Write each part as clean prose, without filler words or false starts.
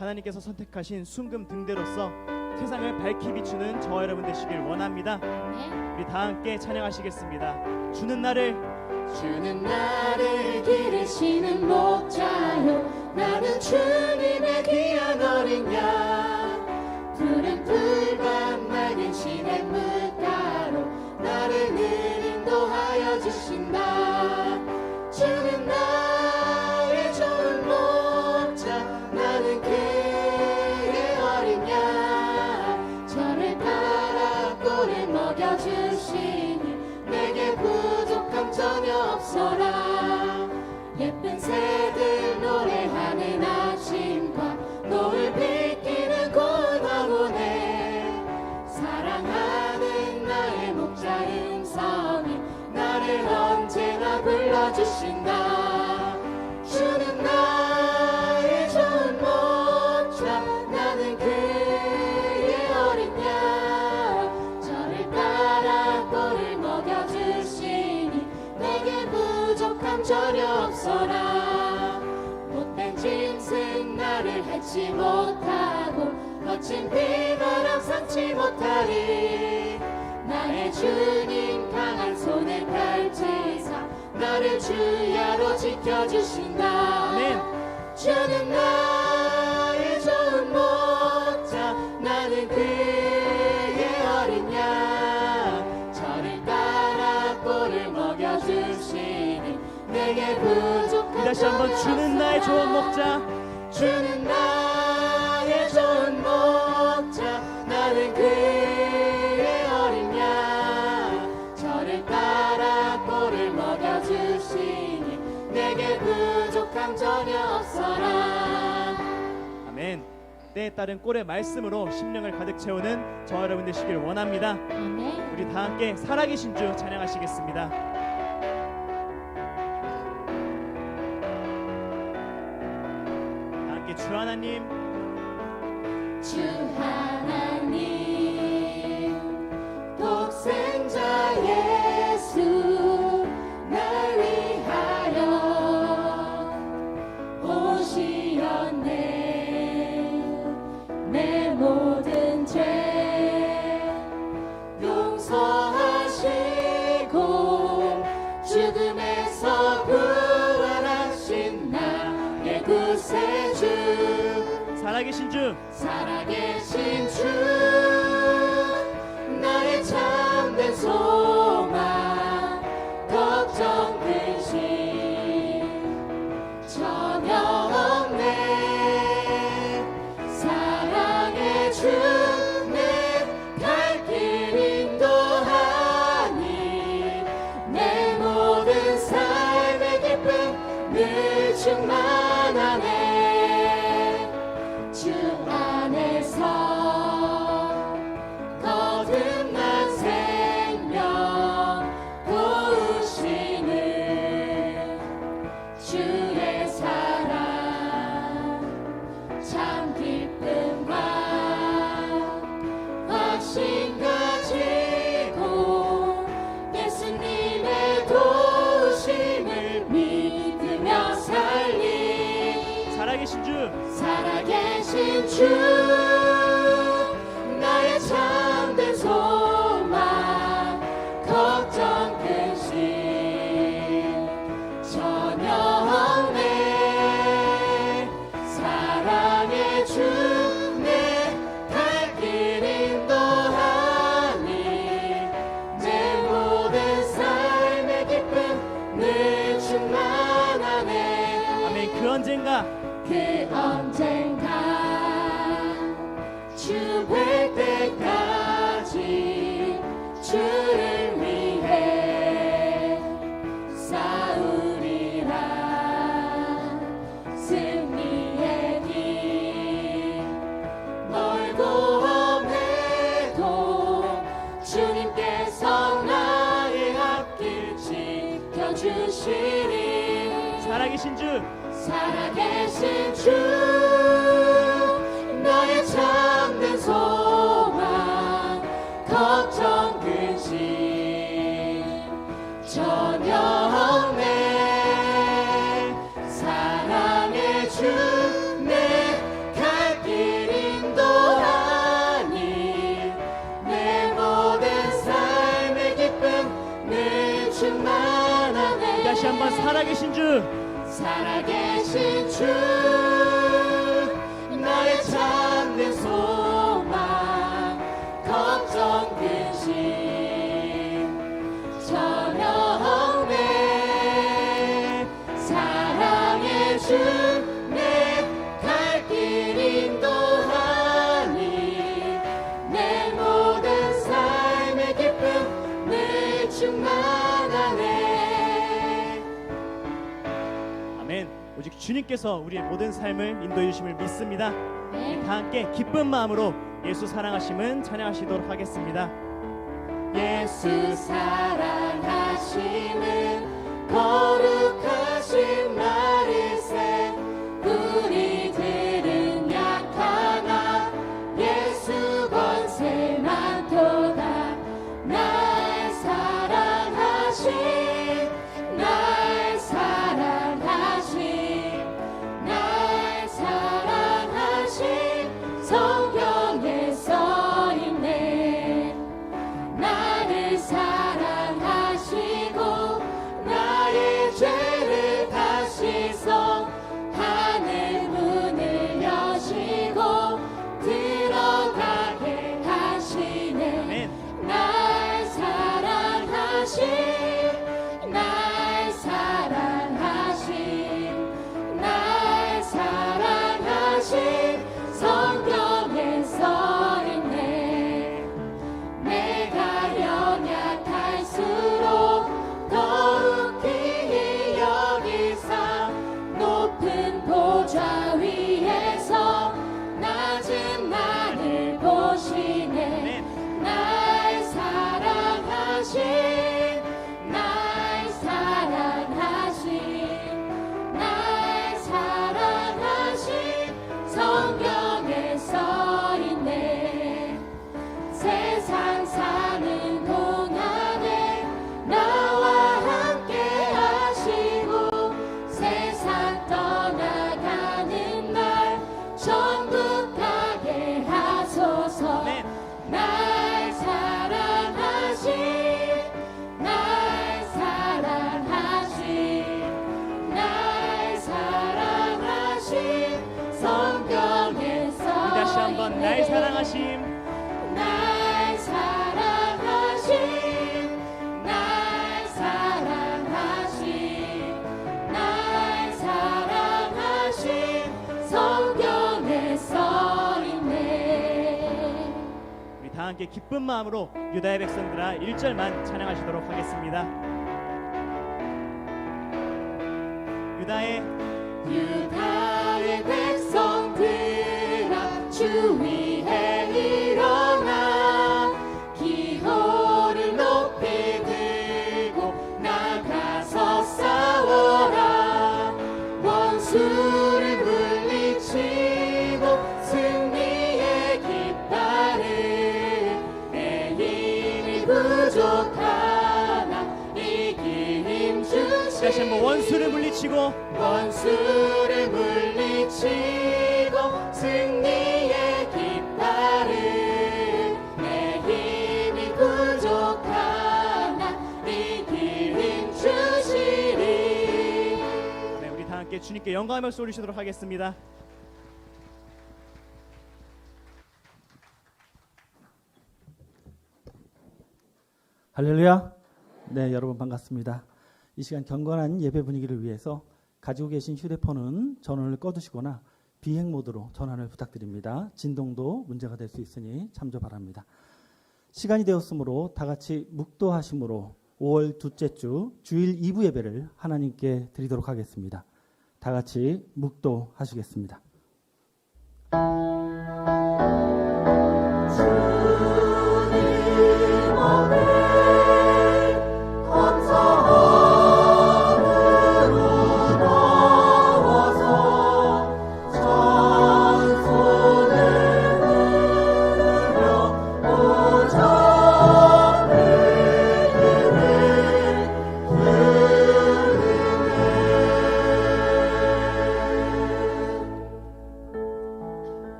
하나님께서 선택하신 순금 등대로서 세상을 밝히 비추는 저와 여러분 되시길 원합니다. 우리 다 함께 찬양하시겠습니다. 주는 나를 기르시는 목자요, 나는 주님의 귀한 어린 양. 푸른 풀밭 맑은 시냇 물가로 나를 늘 인도하여 주신다. 주는 나의 좋은 목자, 나는 그의 어린 양. 저를 따라 꼴을 먹여주시니 내게 부족함 전혀 없어라. 예쁜 새들 노래하는 아침과 노을 비키는 고운 황혼에 사랑하는 나의 목자 음성이 나를 언제나 불러주신다. 주는 나의 좋은 목자, 나는 그의 어린 양. 저를 따라 꼴을 먹여주시니 내게 부족함 전혀 없어라. 못된 짐승 나를 핥지 못하고 거친 비바람 삼지 못하리. 나의 주님 강한 손을 펼치사 나를 주야로 지켜주신다. 아멘. 주는 나의 좋은 목자, 나는 그의 어린 양. 저를 따라 꼴을 먹여주시니 내게 부족한 다시 한번 주는 나의 좋은 목자, 주는 나의 좋은 목자, 나는 그의 어린 양. 저를 따라 꼴을 먹여주시니 내게 부족함 전혀 없어라. 아멘. 때에 따른 꼴의 말씀으로 심령을 가득 채우는 저와 여러분 되시길 원합니다. 아멘. 우리 다 함께 살아계신 주 찬양하시겠습니다. 다 함께 주 하나님, 주 하나님, 독생자 예수 날 위하여 오시었네. 내 모든 죄 용서하시고 죽음에서 부활하신 나의 구세주, 살아계신 주, 살아계신 주, 나의 참된 소망, 걱정 근심 전혀 없네. 사랑의 주 내 갈 길 인도하니 내 모든 삶의 기쁨 늘 충만하네. 주 안에서 거듭난 생명 도우시는 주의 사랑, 참 기쁨과 확신 가지고 예수님의 도우심을 믿으며 살리. 살아계신 주, 살아계신 주, 나의 참된 소망, 걱정 근심 전혀 없네. 사랑의 주 내 갈 길 인도하니 내 모든 삶의 기쁨 늘 충만하네. 아멘. 그 언젠가 그 언젠가 주 뵐 때까지 주를 위해 싸우리라. 승리의 길 멀고 험해도 주님께서 나의 앞길 지켜주시리. 살아계신 주, 살아계신 주, 나의 참된 소망, 걱정 근심 전혀 없네. 사랑의 주 내 갈 길 살아계신 주 살아계신 주 나의 참된 소망 걱정 근심 전혀 없네 사랑의 주 내 갈 길 인도하니 내 모든 삶의 기쁨 늘 충만하네. 아멘. 오직 주님께서 우리의 모든 삶을 인도해 주심을 믿습니다. 네. 다 함께 기쁜 마음으로 예수 사랑하심은 찬양하시도록 하겠습니다. 예수 사랑하심은 거룩하신 말일세 우리들은 약하나 예수 권세 많도다 날 사랑하신 날 사랑하신 날 사랑하신 성경에 써있네 나를 사랑하시고 나의 죄를 다 씻어 하늘 문을 여시고 들어가게 하시네 아멘. 날 사랑하신 날 사랑하신 날 사랑하신 성경에 써있네 내가 연약할수록 더욱 귀히 여기사 높은 보좌 위에서 낮은 나를 보시네 날 사랑하신 날 사랑하신 날 사랑하신 성경에 써있네 세상 사는 동안에 나와 함께 하시고 세상 떠나가는 날 천국 가게 하소서 아멘. 날 사랑하신 날 사랑하신 날 사랑하신 성경에 써있네 다시 한번 날 사랑하심 날 사랑하신 날 사랑하신 날 사랑하신 성경에 써있네 우리 다 함께 기쁜 마음으로 유다의 백성들아 1절만 찬양하시도록 하겠습니다. 유다의 유다의 백성들아 주 위에 일어나 기호를 높이 들고 나가서 싸워라 원수를 물리치고 승리의 깃발을 내 힘이 부족하나 이길 힘 주시 다시 한번 원수를 물리치고 원수를 물리치고 승리의 깃발을 내 힘이 부족하나 이길 힘 주시리 네, 우리 다 함께 주님께 영광의 박수 올리시도록 하겠습니다. 할렐루야. 네, 여러분 반갑습니다. 이 시간 경건한 예배 분위기를 위해서 가지고 계신 휴대폰은 전원을 꺼두시거나 비행 모드로 전환을 부탁드립니다. 진동도 문제가 될 수 있으니 참조 바랍니다. 시간이 되었으므로 다 같이 묵도하심으로 5월 둘째 주 주일 2부 예배를 하나님께 드리도록 하겠습니다. 다 같이 묵도하시겠습니다.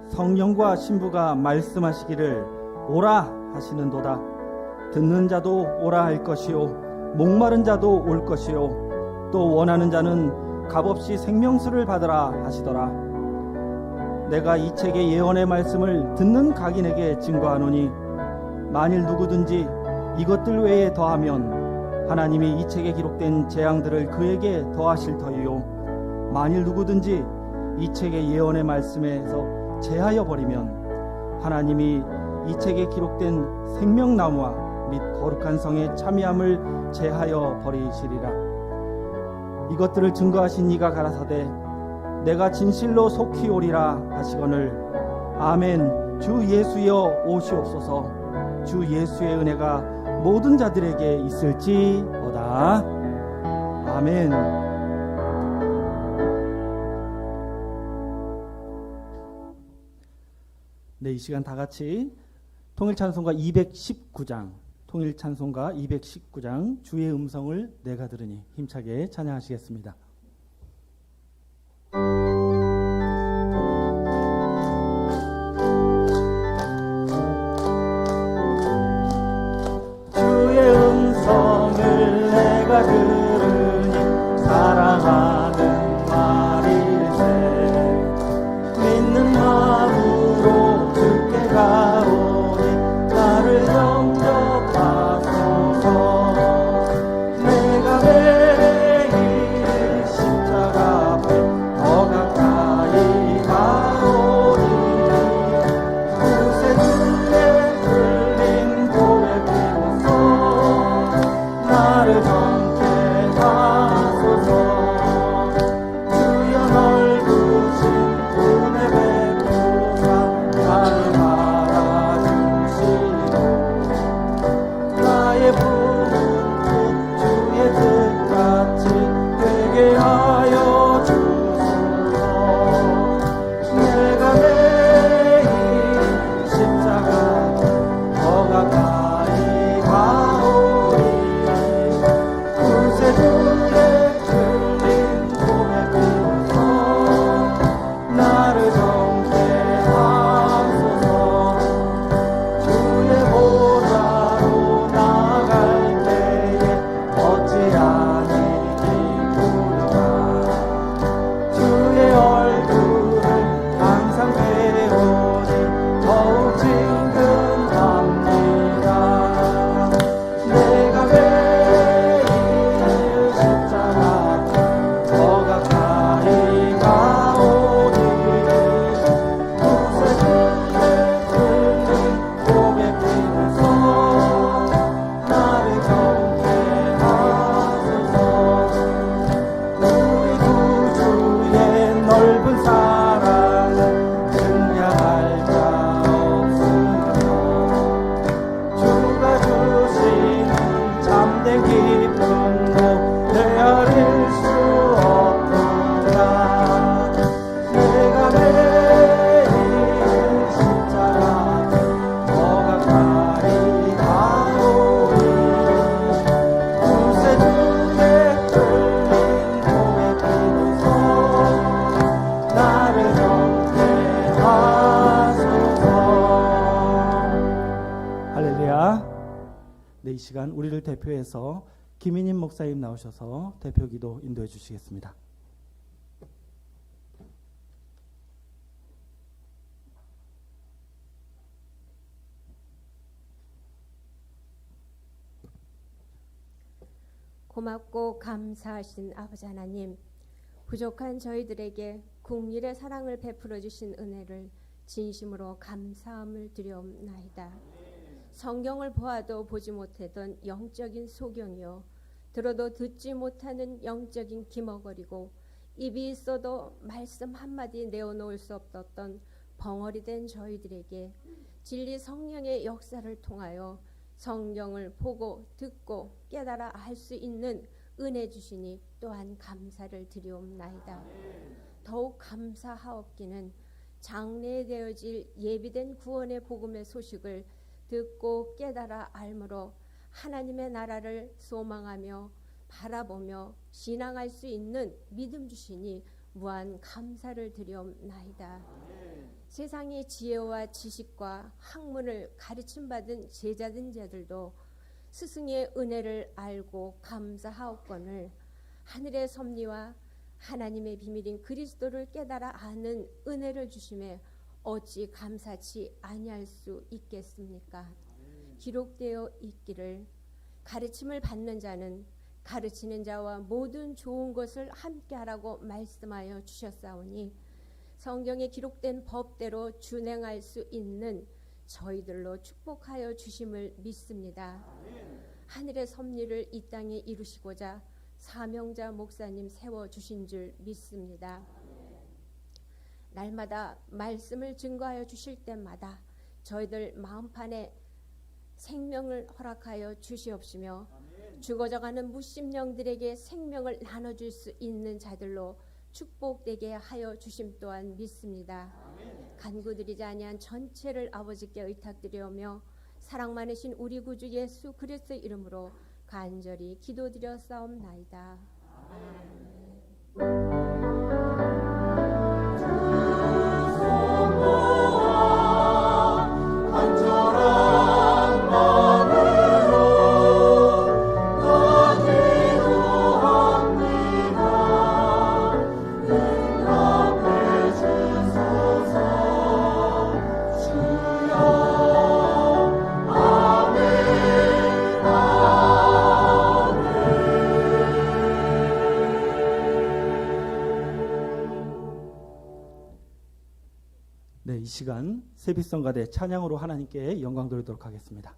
성령과 신부가 말씀하시기를 오라 하시는도다. 듣는 자도 오라 할 것이요 목마른 자도 올 것이요 또 원하는 자는 값없이 생명수를 받으라 하시더라. 내가 이 책의 예언의 말씀을 듣는 각인에게 증거하노니 만일 누구든지 이것들 외에 더하면 하나님이 이 책에 기록된 재앙들을 그에게 더하실 터이요 만일 누구든지 이 책의 예언의 말씀에서 제하여 버리면 하나님이 이 책에 기록된 생명나무와 및 거룩한 성의 참여함을 제하여 버리시리라. 이것들을 증거하신 이가 가라사대 내가 진실로 속히 오리라 하시거늘 아멘. 주 예수여 오시옵소서. 주 예수의 은혜가 모든 자들에게 있을지어다. 아멘. 네, 이 시간 다 같이 통일찬송가 219장 통일찬송가 219장 주의 음성을 내가 들으니 힘차게 찬양하시겠습니다. 주의 음성을 내가 들으니 사랑하는 말일세 믿는 마음으로 주께 가오니 나를 영접하소서. 내가 매일 십자가 앞에 더 가까이 가오니 구세 주의 흘린 고백으로써 나를 정케 하소서. 주여 넓으신 은혜 베푸사 나를 바라주시고 나의 부은 뜻 주의 뜻같이 되게 하여 주소서. 내가 매일 십자가 더 가까이 가오니 구세 주의 흘린 고백으로써 나를 정케 하소서. 주의 보좌로 나아갈 때에 어찌하니 기쁘는가. 주의 얼굴을 항상 배우니 더욱 친근합니다. 내가 매일 십자가 더 가까이 가오니 구세 주의 흘린 고백으로써 나를 정케 하소서. 우리 구주의 넓은 사랑은 증량할 자 없으며 주가 주시는 참된 기쁨도 헤아릴 수 없도다. 내가 매일 십자가 더 가까이 가오니 구세 주의 흘린 고백으로써 나를 정케 하소서. 할렐루야. 네, 이 시간 우리를 대표해서 김인임 목사님 나오셔서 대표기도 인도해 주시겠습니다. 고맙고 감사하신 아버지 하나님, 부족한 저희들에게 국률의 사랑을 베풀어 주신 은혜를 진심으로 감사함을 드려옵나이다. 성경을 보아도 보지 못하던 영적인 소경이요 들어도 듣지 못하는 영적인 기머거리고 입이 있어도 말씀 한마디 내어놓을 수 없었던 벙어리 된 저희들에게 진리 성령의 역사를 통하여 성경을 보고 듣고 깨달아 알 수 있는 은혜 주시니 또한 감사를 드리옵나이다. 더욱 감사하옵기는 장래에 되어질 예비된 구원의 복음의 소식을 듣고 깨달아 알므로 하나님의 나라를 소망하며 바라보며 신앙할 수 있는 믿음 주시니 무한 감사를 드리옵나이다. 세상의 지혜와 지식과 학문을 가르침받은 제자된 자들도 스승의 은혜를 알고 감사하옵건을 하늘의 섭리와 하나님의 비밀인 그리스도를 깨달아 아는 은혜를 주심에 어찌 감사치 아니할 수 있겠습니까? 기록되어 있기를 가르침을 받는 자는 가르치는 자와 모든 좋은 것을 함께하라고 말씀하여 주셨사오니 성경에 기록된 법대로 준행할 수 있는 저희들로 축복하여 주심을 믿습니다. 하늘의 섭리를 이 땅에 이루시고자 사명자 목사님 세워주신 줄 믿습니다. 날마다 말씀을 증거하여 주실 때마다 저희들 마음판에 생명을 허락하여 주시옵시며 죽어져가는 무심령들에게 생명을 나눠줄 수 있는 자들로 축복되게 하여 주심 또한 믿습니다. 간구드리지 아니한 전체를 아버지께 의탁드리오며 사랑 많으신 우리 구주 예수 그리스도의 이름으로 간절히 기도드려 싸움나이다. 네, 이 시간 세비성가대 찬양으로 하나님께 영광 돌리도록 하겠습니다.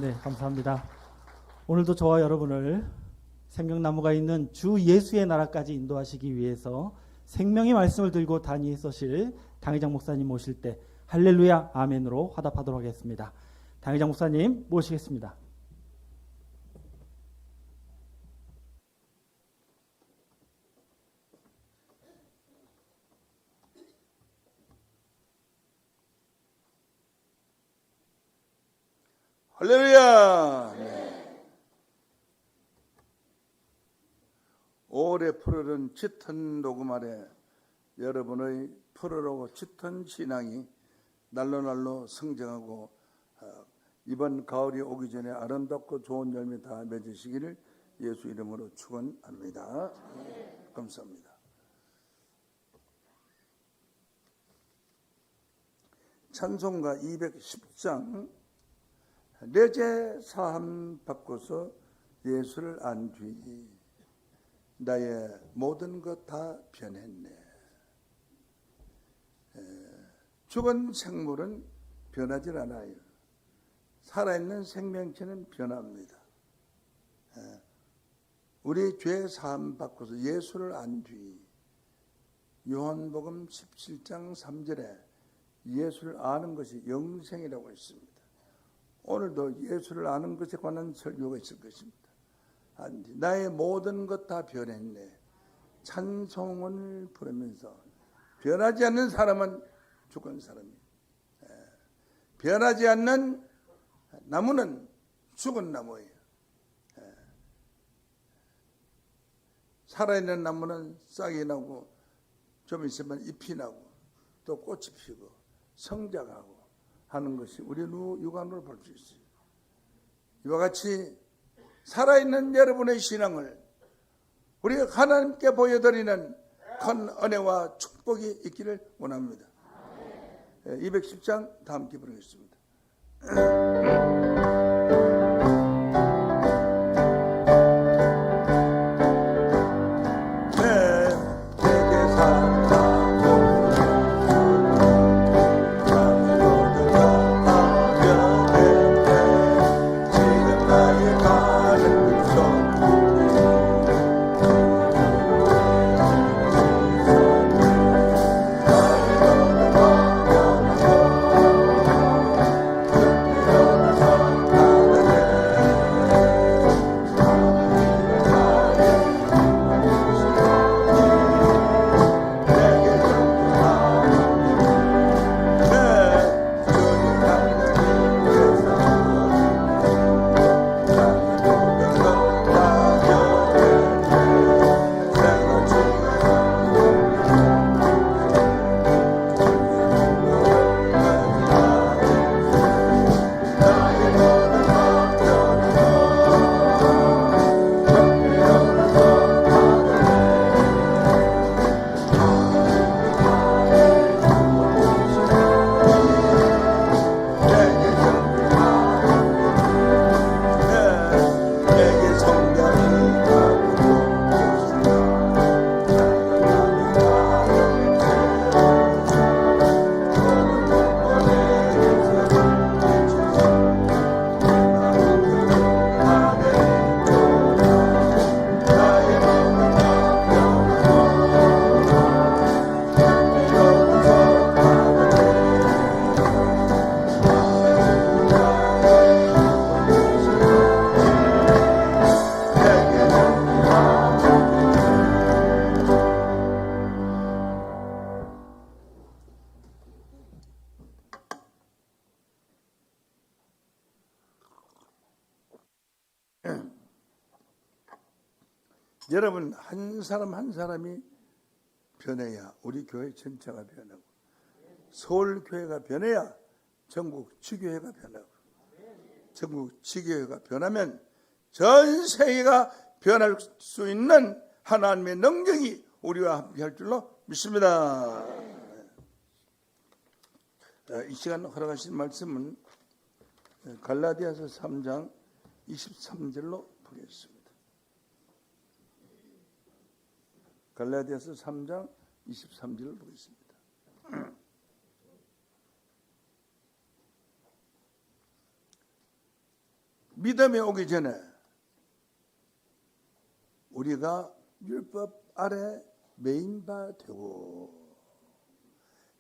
네, 감사합니다. 오늘도 저와 여러분을 생명나무가 있는 주 예수의 나라까지 인도하시기 위해서 생명의 말씀을 들고 단위에 서실 당회장 목사님 모실 때 할렐루야 아멘으로 화답하도록 하겠습니다. 당회장 목사님 모시겠습니다. 할렐루야! 올해 푸르른 짙은 녹음 아래 여러분의 푸르르고 짙은 신앙이 날로 성장하고 이번 가을이 오기 전에 아름답고 좋은 열매 다 맺으시기를 예수 이름으로 축원합니다. 감사합니다. 찬송가 210장 내제 사함 바꿔서 예수를 안 뒤 나의 모든 것 다 변했네. 죽은 생물은 변하질 않아요. 살아있는 생명체는 변합니다. 우리 죄 사함 바꿔서 예수를 안 뒤 요한복음 17장 3절에 예수를 아는 것이 영생이라고 했습니다. 오늘도 예수를 아는 것에 관한 설교가 있을 것입니다. 나의 모든 것 다 변했네. 찬송을 부르면서 변하지 않는 사람은 죽은 사람이에요. 변하지 않는 나무는 죽은 나무예요. 살아있는 나무는 싹이 나고 좀 있으면 잎이 나고 또 꽃이 피고 성장하고 하는 것이 우리 육안으로 볼 수 있어요. 이와 같이 살아있는 여러분의 신앙을 우리가 하나님께 보여드리는 큰 은혜와 축복이 있기를 원합니다. 210장 다 함께 부르겠습니다. 여러분 한 사람 한 사람이 변해야 우리 교회 전체가 변하고 서울교회가 변해야 전국 지교회가 변하고 전국 지교회가 변하면 전 세계가 변할 수 있는 하나님의 능력이 우리와 함께 할 줄로 믿습니다. 이 시간 허락하신 말씀은 갈라디아서 3장 23절로 보겠습니다. 갈라디아서 3장 23절을 보겠습니다. 믿음에 오기 전에 우리가 율법 아래 매인 바 되고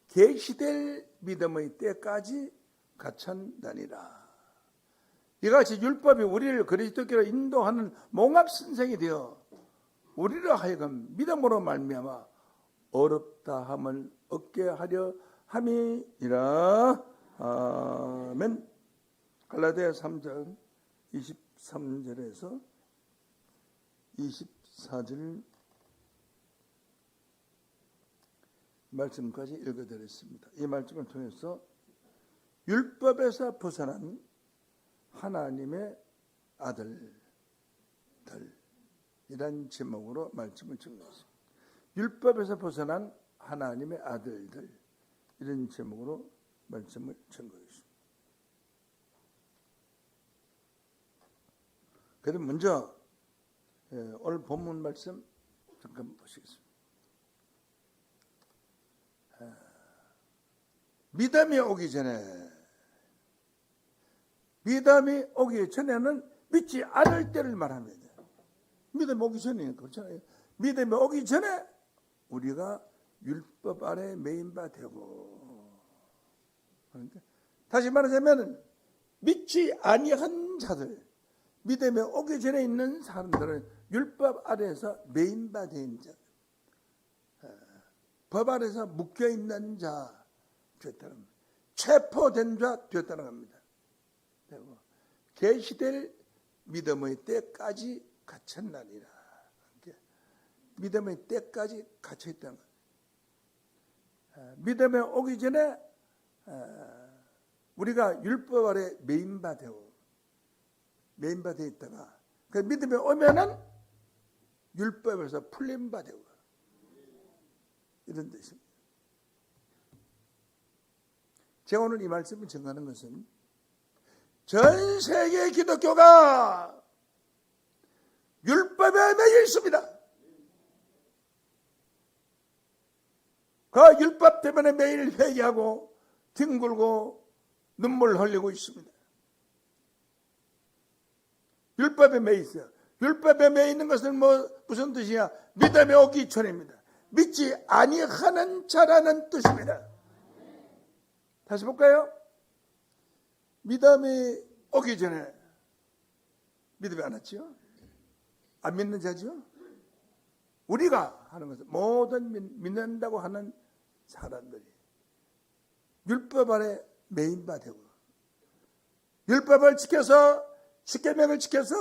계시될 믿음의 때까지 갇혔다니라. 이같이 율법이 우리를 그리스도께로 인도하는 몽합선생이 되어 우리를 하여금 믿음으로 말미암아 어렵다 함을 얻게 하려 함이니라. 아멘. 갈라디아 3장 23절에서 24절 말씀까지 읽어드렸습니다. 이 말씀을 통해서 율법에서 벗어난 하나님의 아들들, 이란 제목으로 말씀을 증거했습니다. 율법에서 벗어난 하나님의 아들들, 이런 제목으로 말씀을 증거했습니다. 그래서 먼저 오늘 본문 말씀 잠깐 보시겠습니다. 미담이 오기 전에는 믿지 않을 때를 말합니다. 믿음이 오기 전이니까 그렇잖아요. 믿음이 오기 전에 우리가 율법 아래 매인 바 되고, 그러니까 다시 말하자면 믿지 아니한 자들, 믿음에 오기 전에 있는 사람들은 율법 아래에서 매인 바 된 자, 법 아래에서 묶여 있는 자 되었다는 겁니다. 체포된 자 되었다는 겁니다. 그리고 계시될 믿음의 때까지 갇혔나니라. 믿음의 때까지 갇혀 있다는 겁니다. 믿음에 오기 전에 우리가 율법 아래 매인 바 되고, 매인 바 되어 있다가 그 믿음에 오면은 율법에서 풀린 바 되고, 이런 뜻입니다. 제가 오늘 이 말씀을 전하는 것은 전 세계 기독교가 율법에 매여 있습니다. 그 율법 때문에 매일 회개하고 뒹굴고 눈물 흘리고 있습니다. 율법에 매여 있어요. 율법에 매여 있는 것은 무슨 뜻이냐? 믿음에 오기 전입니다. 믿지 아니하는 자라는 뜻입니다. 다시 볼까요? 믿음이 오기 전에 믿음이 안 왔죠? 안 믿는 자죠? 우리가 하는 것은 모든 믿는다고 하는 사람들이 율법 아래 매인 바 되고, 율법을 지켜서 십계명을 지켜서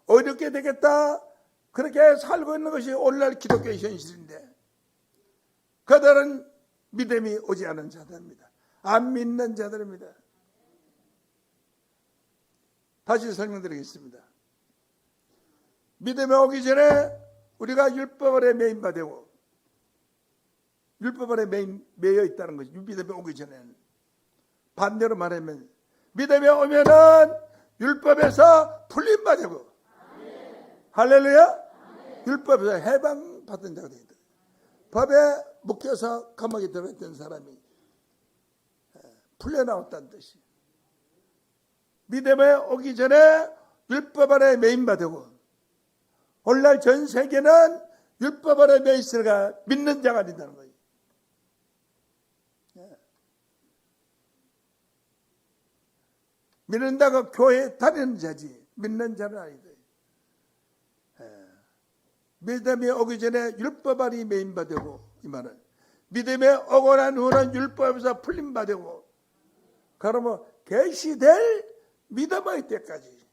어렵게 되겠다, 그렇게 살고 있는 것이 오늘날 기독교의 현실인데, 그들은 믿음이 오지 않은 자들입니다. 안 믿는 자들입니다. 다시 설명드리겠습니다. 믿음에 오기 전에 우리가 율법 아래 매인 바 되고, 율법 아래 매여 있다는 것이 믿음에 오기 전에는. 반대로 말하면 믿음에 오면은 율법에서 풀린 바 되고, 할렐루야. 율법에서 해방받은 자가 되겠다. 법에 묶여서 감옥에 들어있던 사람이 풀려나왔다는 뜻이. 믿음에 오기 전에 율법 아래 매인 바 되고, 오늘날 전 세계는 율법 아래 매여 있으니까 믿는 자가 된다는 거예요. 믿는다고 교회에 다니는 자지 믿는 자는 아니다. 믿음이 오기 전에 율법 아래 매인 바 되고, 이 말은 믿음에 오고 난 후는 율법에서 풀린 바 되고, 그러면 계시될 믿음의 때까지,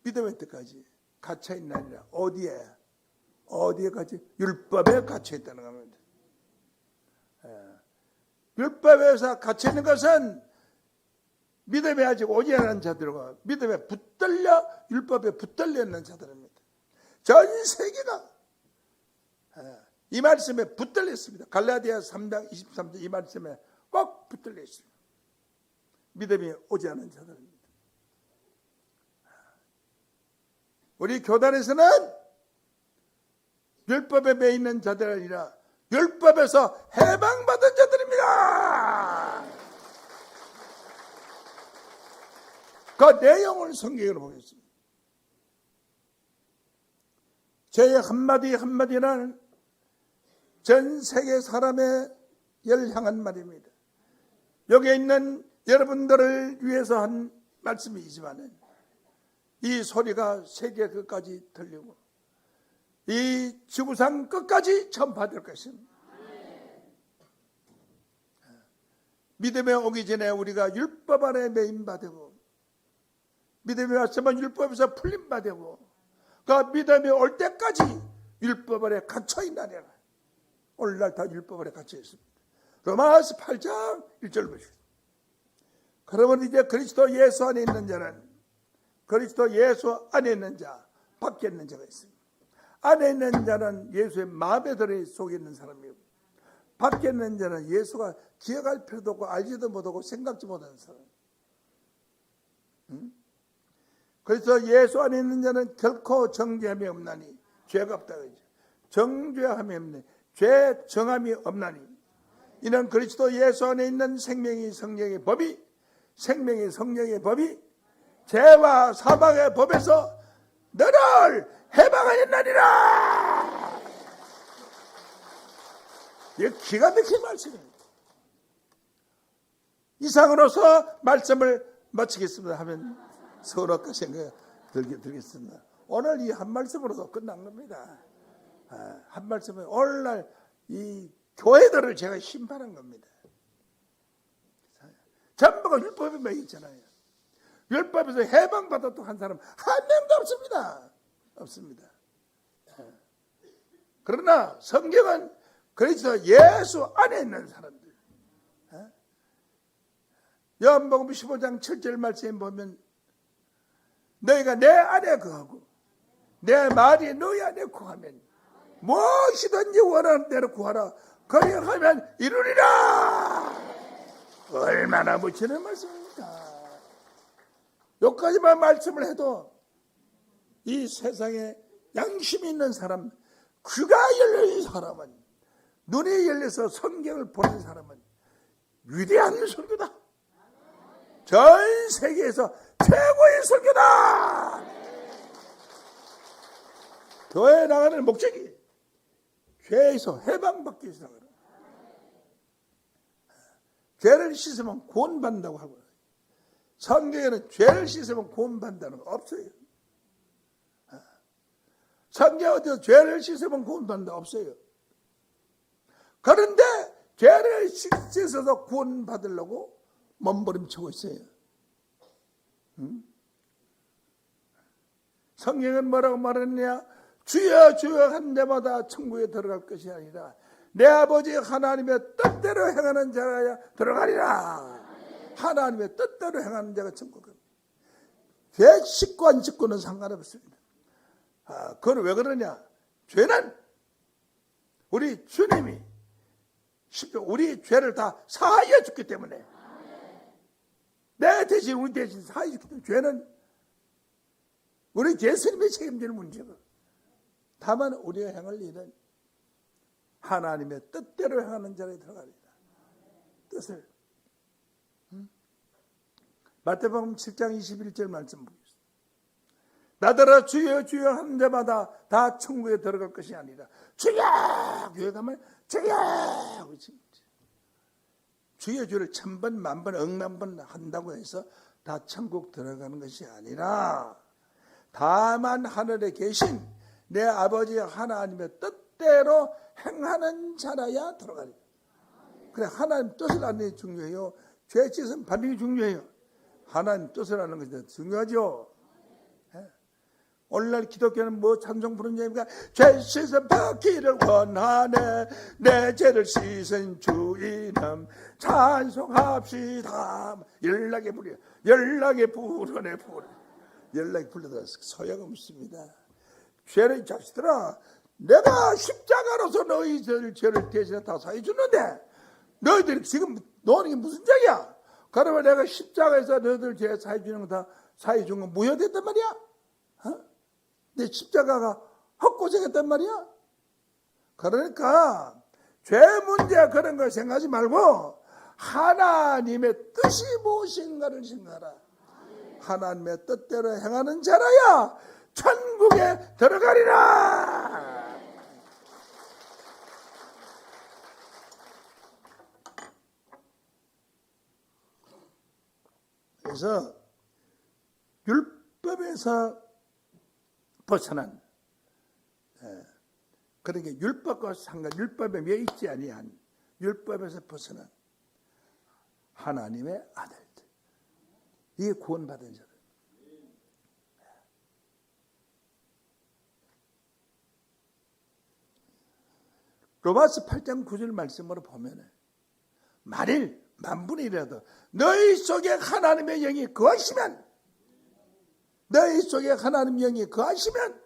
믿음의 때까지 갇혀 있나니라. 어디에 갇혀? 율법에 갇혀 있다는 겁니다. 율법에서 갇혀 있는 것은 믿음에 아직 오지 않은 자들과 믿음에 붙들려, 율법에 붙들려 있는 자들입니다. 전 세계가 이 말씀에 붙들려 있습니다. 갈라디아 3장 23절 이 말씀에 꼭 붙들려 있습니다. 믿음이 오지 않은 자들입니다. 우리 교단에서는 율법에 매여 있는 자들이 아니라 율법에서 해방받은 자들입니다. 그 내용을 성경으로 보겠습니다. 제 한마디 한마디는 전 세계 사람의 열 향한 말입니다. 여기에 있는 여러분들을 위해서 한 말씀이지만 이 소리가 세계 끝까지 들리고 이 지구상 끝까지 전파될 것입니다. 믿음에 오기 전에 우리가 율법 아래 매인 바 되고, 믿음이 왔으면 율법에서 풀린 바 되고, 그 믿음이 올 때까지 율법 아래 갇혀 있나니라. 오늘날 다 율법 아래 갇혀 있습니다. 로마서 8장 1절 보시죠. 그러면 이제 그리스도 예수 안에 있는 자는 그리스도 예수 안에 있는 자, 밖에 있는 자가 있습니다. 안에 있는 자는 예수의 마음에 들어 속에 있는 사람이고, 밖에 있는 자는 예수가 기억할 필요도 없고 알지도 못하고 생각지 못하는 사람. 그래서 예수 안에 있는 자는 결코 정죄함이 없나니, 죄가 없다 그러죠. 정죄함이 없네, 죄 정함이 없나니, 이는 그리스도 예수 안에 있는 생명이 성령의 법이, 생명의 성령의 법이 죄와 사망의 법에서 너를 해방하였나니라. 이게 기가 막힌 말씀입니다. 이상으로서 말씀을 마치겠습니다 하면 서럽게 생각 들겠습니다. 오늘 이 한 말씀으로도 끝난 겁니다. 한 말씀은 오늘날 이 교회들을 제가 심판한 겁니다. 전부가 율법에 매여 있잖아요. 율법에서 해방받았던 한 사람 한 명도 없습니다. 없습니다. 그러나 성경은 그리스도 예수 안에 있는 사람들, 요한복음 15장 7절 말씀에 보면 너희가 내 안에 거하고 내 말이 너희 안에 거하면 무엇이든지 원하는 대로 구하라. 그리하면 이루리라. 얼마나 멋지는 말씀입니까? 여기까지만 말씀을 해도 이 세상에 양심이 있는 사람, 귀가 열린 사람은, 눈이 열려서 성경을 보는 사람은 위대한 설교다. 전 세계에서 최고의 설교다. 교회에 나가는 목적이 죄에서 해방받기 위해서 나가는, 죄를 씻으면 구원받는다고 하고, 성경에는 죄를 씻으면 구원받는다는 거 없어요. 성경에도 죄를 씻으면 구원받는다 없어요. 그런데 죄를 씻어서 구원받으려고 몸부림치고 있어요. 성경은 뭐라고 말했느냐? 주여 주여 한 데마다 천국에 들어갈 것이 아니라 내 아버지 하나님의 뜻대로 행하는 자가 들어가리라. 하나님의 뜻대로 행하는 자가 천국에 갑니다. 죄 씻고 안 씻고는 상관없습니다. 그건 왜 그러냐? 죄는 우리 주님이 우리 죄를 다 사하여 줬기 때문에, 내 대신 우리 대신 사하여 줬기 때문에, 죄는 우리 예수님이 책임지는 문제고, 다만 우리가 행할 일은 하나님의 뜻대로 행하는 자에 들어가리라. 뜻을. 마태복음 7장 21절 말씀 보겠습니다. 나더러 주여 주여 하는 자마다 다 천국에 들어갈 것이 아니라 주여 교회 가면 주여 주여 주를 1000번 만번 억만번 한다고 해서 다 천국 들어가는 것이 아니라 다만 하늘에 계신 내 아버지 하나님의 뜻대로 행하는 자라야 들어가리라. 그래, 하나님 뜻을 아는 게 중요해요. 죄 씻은 반응이 중요해요. 하나님 뜻을 아는 것이 중요하죠. 오늘날 기독교는 뭐 찬송 부르는 자입니까? 죄 씻은 받기를 원하네, 내 죄를 씻은 주 이름 찬송합시다. 연락에 부르네, 연락에 불러들어서 소용없습니다. 죄를 자식들아, 내가 십자가로서 너희들 죄를 대신해 다 사해주는데 너희들이 지금 노는 게 무슨 죄야? 그러면 내가 십자가에서 너희들 죄 사해주는 거 다 사해준 건 무효됐단 말이야? 내 십자가가 헛고생했단 말이야? 그러니까 죄 문제 그런 걸 생각하지 말고 하나님의 뜻이 무엇인가를 생각하라. 하나님의 뜻대로 행하는 자라야 천국에 들어가리라. 그래서 율법에서 벗어난, 그러니까 율법과 율법에 매여 있지 아니한 율법에서 벗어난 하나님의 아들들, 이게 구원받은 자들. 로마서 8장 9절 말씀으로 보면 만일 만분이라도 너희 속에 하나님의 영이 거하시면, 너희 속에 하나님의 영이 거하시면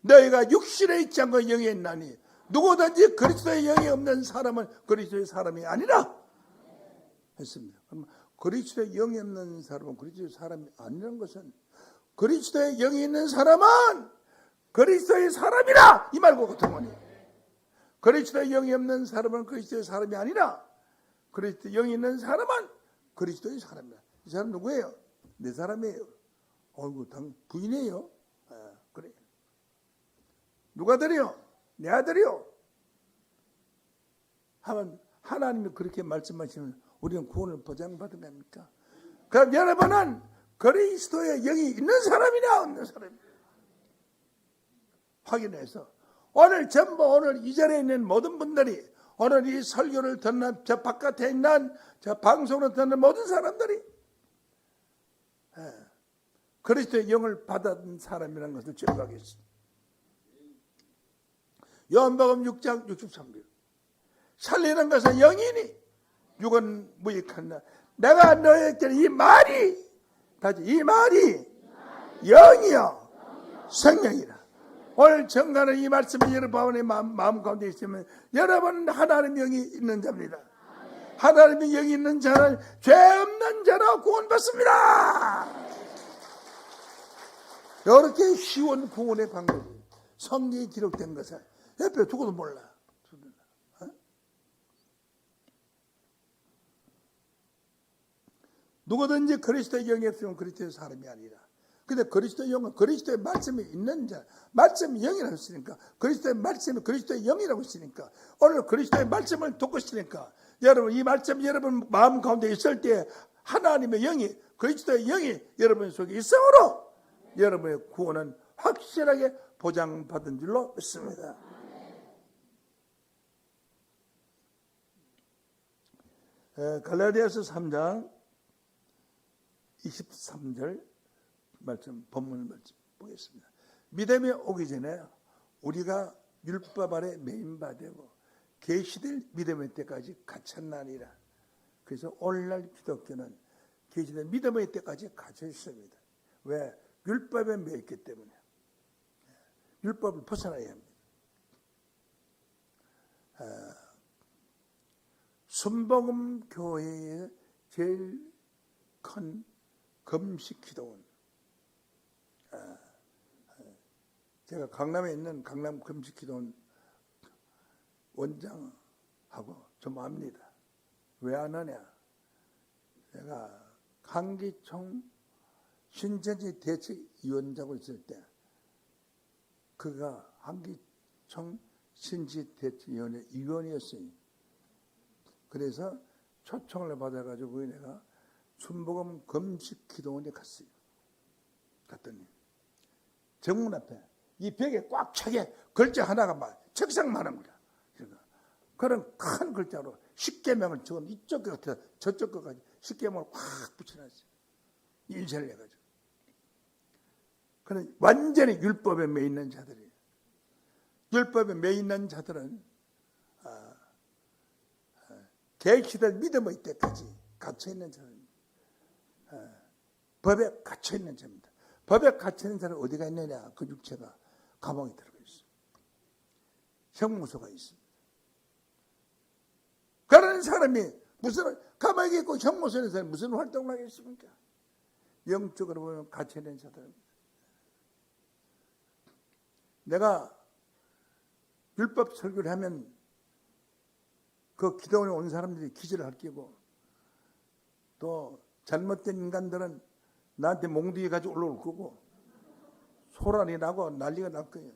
너희가 육신에 있지 않고 영에 있나니 누구든지 그리스도의 영이 없는 사람은 그리스도의 사람이 아니라 했습니다. 그럼 그리스도의 영이 없는 사람은 그리스도의 사람이 아니라는 것은 그리스도의 영이 있는 사람은 그리스도의 사람이라 이 말과 같은 거니, 그리스도의 영이 없는 사람은 그리스도의 사람이 아니라 그리스도의 영이 있는 사람은 그리스도의 사람이라. 이 사람 누구예요? 내 사람이에요. 어이구, 부인이에요. 그래. 누가 들이요? 내 아들이요. 하면 하나님이 그렇게 말씀하시면 우리는 구원을 보장받은 겁니까? 그럼 여러분은 그리스도의 영이 있는 사람이냐 없는 사람이냐 확인해서 오늘 전부 오늘 이 자리에 있는 모든 분들이, 오늘 이 설교를 듣는 저 바깥에 있는 저 방송을 듣는 모든 사람들이 그리스도의 영을 받은 사람이라는 것을 증거하겠습니다. 요한복음 6장 63절 살리는 것은 영이니 육은 무익한다. 내가 너에게 이 말이 영이요 생명이라. 오늘 정가는 이 말씀이 여러분의 마음 가운데 있으면 여러분 하나님의 영이 있는 자입니다. 하나님의 영이 있는 자는 죄 없는 자로 구원받습니다. 이렇게 쉬운 구원의 방법이 성경에 기록된 것을 옆에 두고도 몰라. 누구든지 그리스도의 영이 없으면 그리스도의 사람이 아니라. 근데 그리스도의 영은 그리스도의 말씀이 있는 자, 말씀이 영이라고 했으니까, 그리스도의 말씀이 그리스도의 영이라고 했으니까, 오늘 그리스도의 말씀을 듣고 있으니까, 여러분 이 말씀이 여러분 마음 가운데 있을 때 하나님의 영이, 그리스도의 영이 여러분 속에 있으므로 여러분의 구원은 확실하게 보장받은 줄로 믿습니다. 갈라디아서 3장 23절 말씀, 본문 말씀 보겠습니다. 믿음이 오기 전에 우리가 율법 아래 매인바되고 계시될 믿음의 때까지 갇혔나니라. 그래서 오늘날 기독교는 계시될 믿음의 때까지 갇혀 있습니다. 왜? 율법에 매였기 때문에. 율법을 벗어나야 합니다. 순복음 교회의 제일 큰 금식 기도원, 제가 강남에 있는 강남 금식 기도원 원장하고 좀 압니다. 왜 안 하냐? 제가 한기총 신천지 대책위원장으로 있을 때 그가 한기총 신천지 대책위원회 위원이었어요. 그래서 초청을 받아가지고 내가 순복음 금식 기도원에 갔어요. 갔더니 정문 앞에 이 벽에 꽉 차게 글자 하나가 막 책상만한 거야. 그런 큰 글자로 10계명을 적은 이쪽 끝에 저쪽 끝까지 10계명을 확 붙여놨어요. 인쇄를 해가지고. 그런 완전히 율법에 매 있는 자들이에요. 율법에 매 있는 자들은 계시될 믿음의 때까지 갇혀있는 자들입니다. 법에 갇혀있는 자입니다. 법에 갇혀있는 자는 어디가 있느냐? 그 육체가 감옥에 들어가 있어요. 형무소가 있습니다. 그런 사람이 무슨 감옥에 있고 형무소에 있는 사람이 무슨 활동을 하겠습니까? 영적으로 보면 갇혀있는 자들입니다. 내가 율법 설교를 하면 그 기도원에 온 사람들이 기절을 할 끼고 또 잘못된 인간들은 나한테 몽둥이 가지고 올라올 거고 소란이 나고 난리가 날 거예요.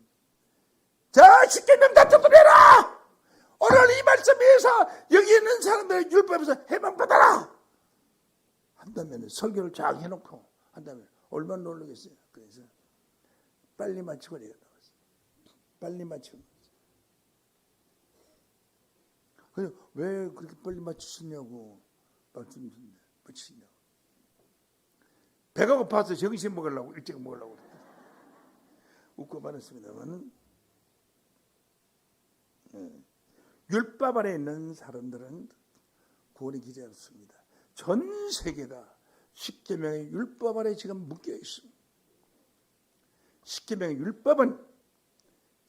자, 10계명 다 뜯어내라! 오늘 이 말씀에서 여기 있는 사람들의 율법에서 해방받아라! 한다면 설교를 쫙 해놓고 한다면 얼마나 놀라겠어요. 그래서 빨리 마치고 내가 나왔어요. 빨리 마치고 나왔어요. 그래서 왜 그렇게 빨리 마치시냐고 마치시냐고. 배가 고파서 정신 먹으려고 일찍 먹으려고 웃고 말았습니다만 율법 아래 있는 사람들은 구원의 길이 없습니다. 전 세계가 십계명의 율법 아래 지금 묶여 있습니다. 십계명의 율법은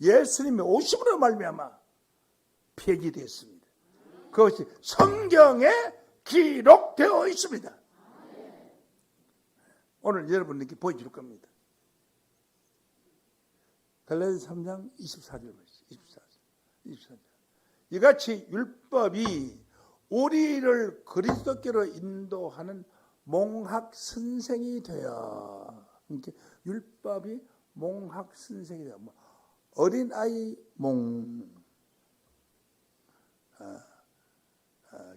예수님의 오심으로 말미암아 폐기되었습니다. 그것이 성경에 기록되어 있습니다. 오늘 여러분에게 보여줄 겁니다. 갈라디아서 3장 24절 보시죠. 24절. 이같이 율법이 우리를 그리스도께로 인도하는 몽학 선생이 되어, 이렇게 율법이 몽학 선생이 되어, 어린 아이 몽,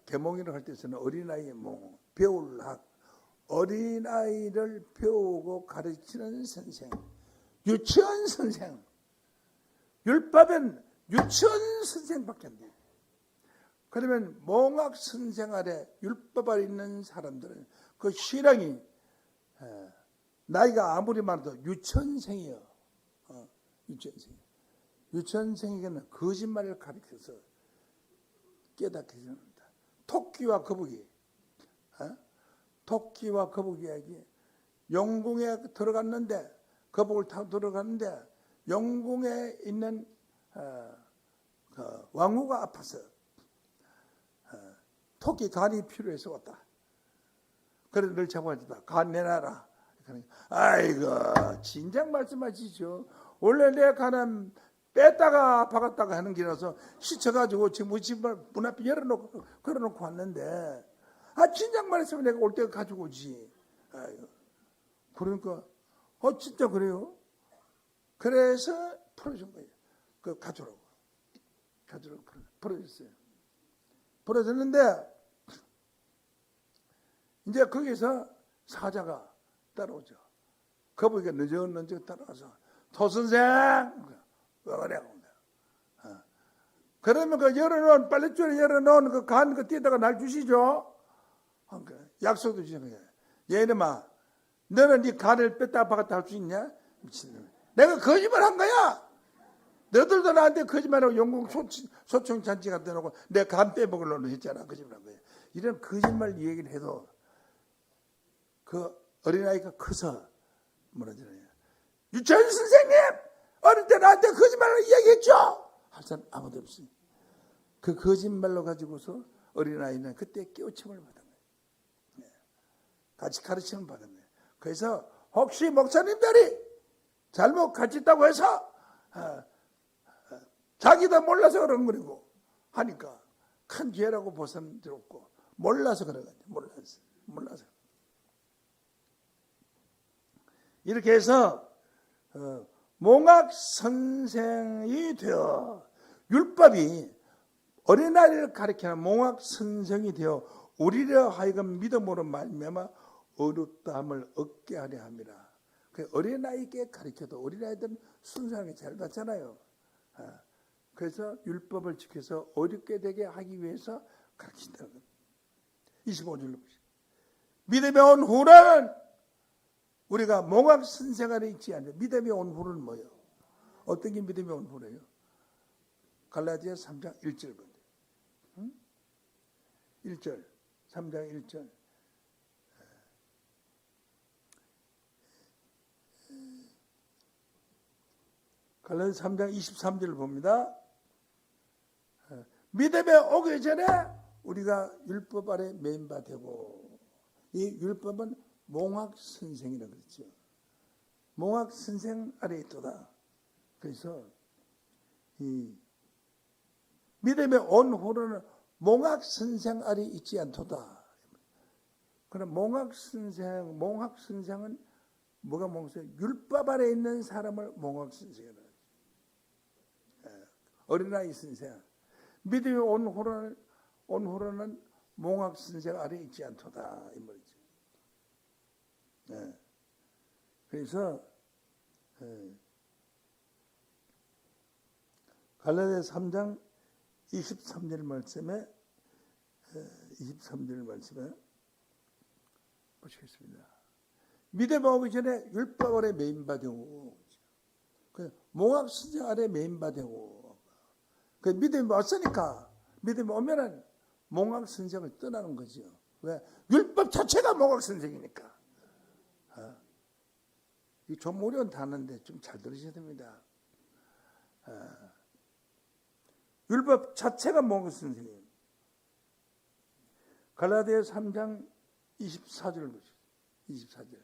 계몽이라고 할 때서는 어린 아이의 몽, 배울 학, 어린 아이를 배우고 가르치는 선생, 유치원 선생. 율법은 유치원 선생밖에 안 돼요. 그러면 몽학 선생 아래 율법 아래 있는 사람들은 그 신앙이 나이가 아무리 많아도 유치원생이요. 유치원생. 유치원생에게는 거짓말을 가르쳐서 깨닫게 합니다. 토끼와 거북이. 토끼와 거북이 이야기. 영궁에 들어갔는데, 거북을 타고 들어갔는데 영궁에 있는 왕후가 아파서 토끼 간이 필요해서 왔다. 그래서 늘 잡아주다. 간 내놔라. 아이고, 진작 말씀하시죠. 원래 내 간은 뺐다가 박았다가 하는 길이라서 시쳐가지고 지금 우리 집 문 앞에 걸어놓고 왔는데, 진작 말했으면 내가 올 때 가지고 오지. 아이고. 그러니까, 진짜 그래요? 그래서 풀어준 거예요. 그 가져오라고. 풀어줬어요. 풀어줬는데, 이제 거기서 사자가 따라오죠. 거북이가 늦적 따라와서, 토선생! 왜 그래? 그러면 그 열어놓은, 빨랫줄에 열어놓은 그 간, 그 띠에다가 날 주시죠? 약속도 주시는 거예요. 얘네마, 너는 네 간을 뺐다 박았다 할 수 있냐? 미친놈. 내가 거짓말 한 거야! 너들도 나한테 거짓말하고 영국 소총 잔치 갖다 놓고 내 간 빼먹으려고 했잖아. 거짓말 한 거야. 이런 거짓말 얘기를 해도 그 어린아이가 커서 뭐라 그러냐. 유치원 선생님! 어릴 때 나한테 거짓말을 이야기했죠? 할 사람 아무도 없어요. 그 거짓말로 가지고서 어린아이는 그때 깨우침을 받은 거예요. 같이 가르침을 받은 거예요. 그래서 혹시 목사님들이 잘못 가르쳤다고 해서 자기도 몰라서 그런 거고 하니까 큰 죄라고 보선 없고 몰라서 그런 거죠. 몰라서. 이렇게 해서 몽학 선생이 되어 율법이 어린아이를 가르치는 몽학 선생이 되어 우리를 하여금 믿음으로 말미암아 어렵다함을 얻게 하려 합니다. 그 어린아이에게 가르쳐도 어린아이들은 순수하게 잘 받잖아요. 그래서 율법을 지켜서 어렵게 되게 하기 위해서 가르친다는 겁니다. 25절로 보시죠. 믿음에 온 후는 우리가 몽학 선생 아래 있지 않아요. 믿음에 온 후는 뭐예요? 어떤 게 믿음에 온 후래요? 갈라디아 3장 1절 본데. 1절. 3장 1절. 갈라디아 3장 23절을 봅니다. 믿음에 오기 전에 우리가 율법 아래 매인바 되고, 이 율법은 몽학 선생이라고 그랬죠. 몽학 선생 아래 있도다. 그래서 이 믿음에 온 후로는 몽학 선생 아래 있지 않도다. 그럼 몽학 선생은 뭐가 몽생? 율법 아래 있는 사람을 몽학 선생이라고 하죠. 어린아이 선생. 믿음에 온 후로는 몽학 선생 아래 있지 않도다. 이 말이죠. 그래서 갈라디아 3장 23절 말씀에 보시겠습니다. 믿음에 오기 전에 율법 아래 매인바되고 몽학 선생 아래 매인바되고 그 믿음이 왔으니까 믿음이 오면은 몽학 선생을 떠나는 거죠. 왜? 율법 자체가 몽학 선생이니까. 이 좀 어려운 단어인데 좀 잘 들으셔야 됩니다. 율법 자체가 몽학 선생이에요. 갈라디아서 3장 24절을 보시죠. 24절.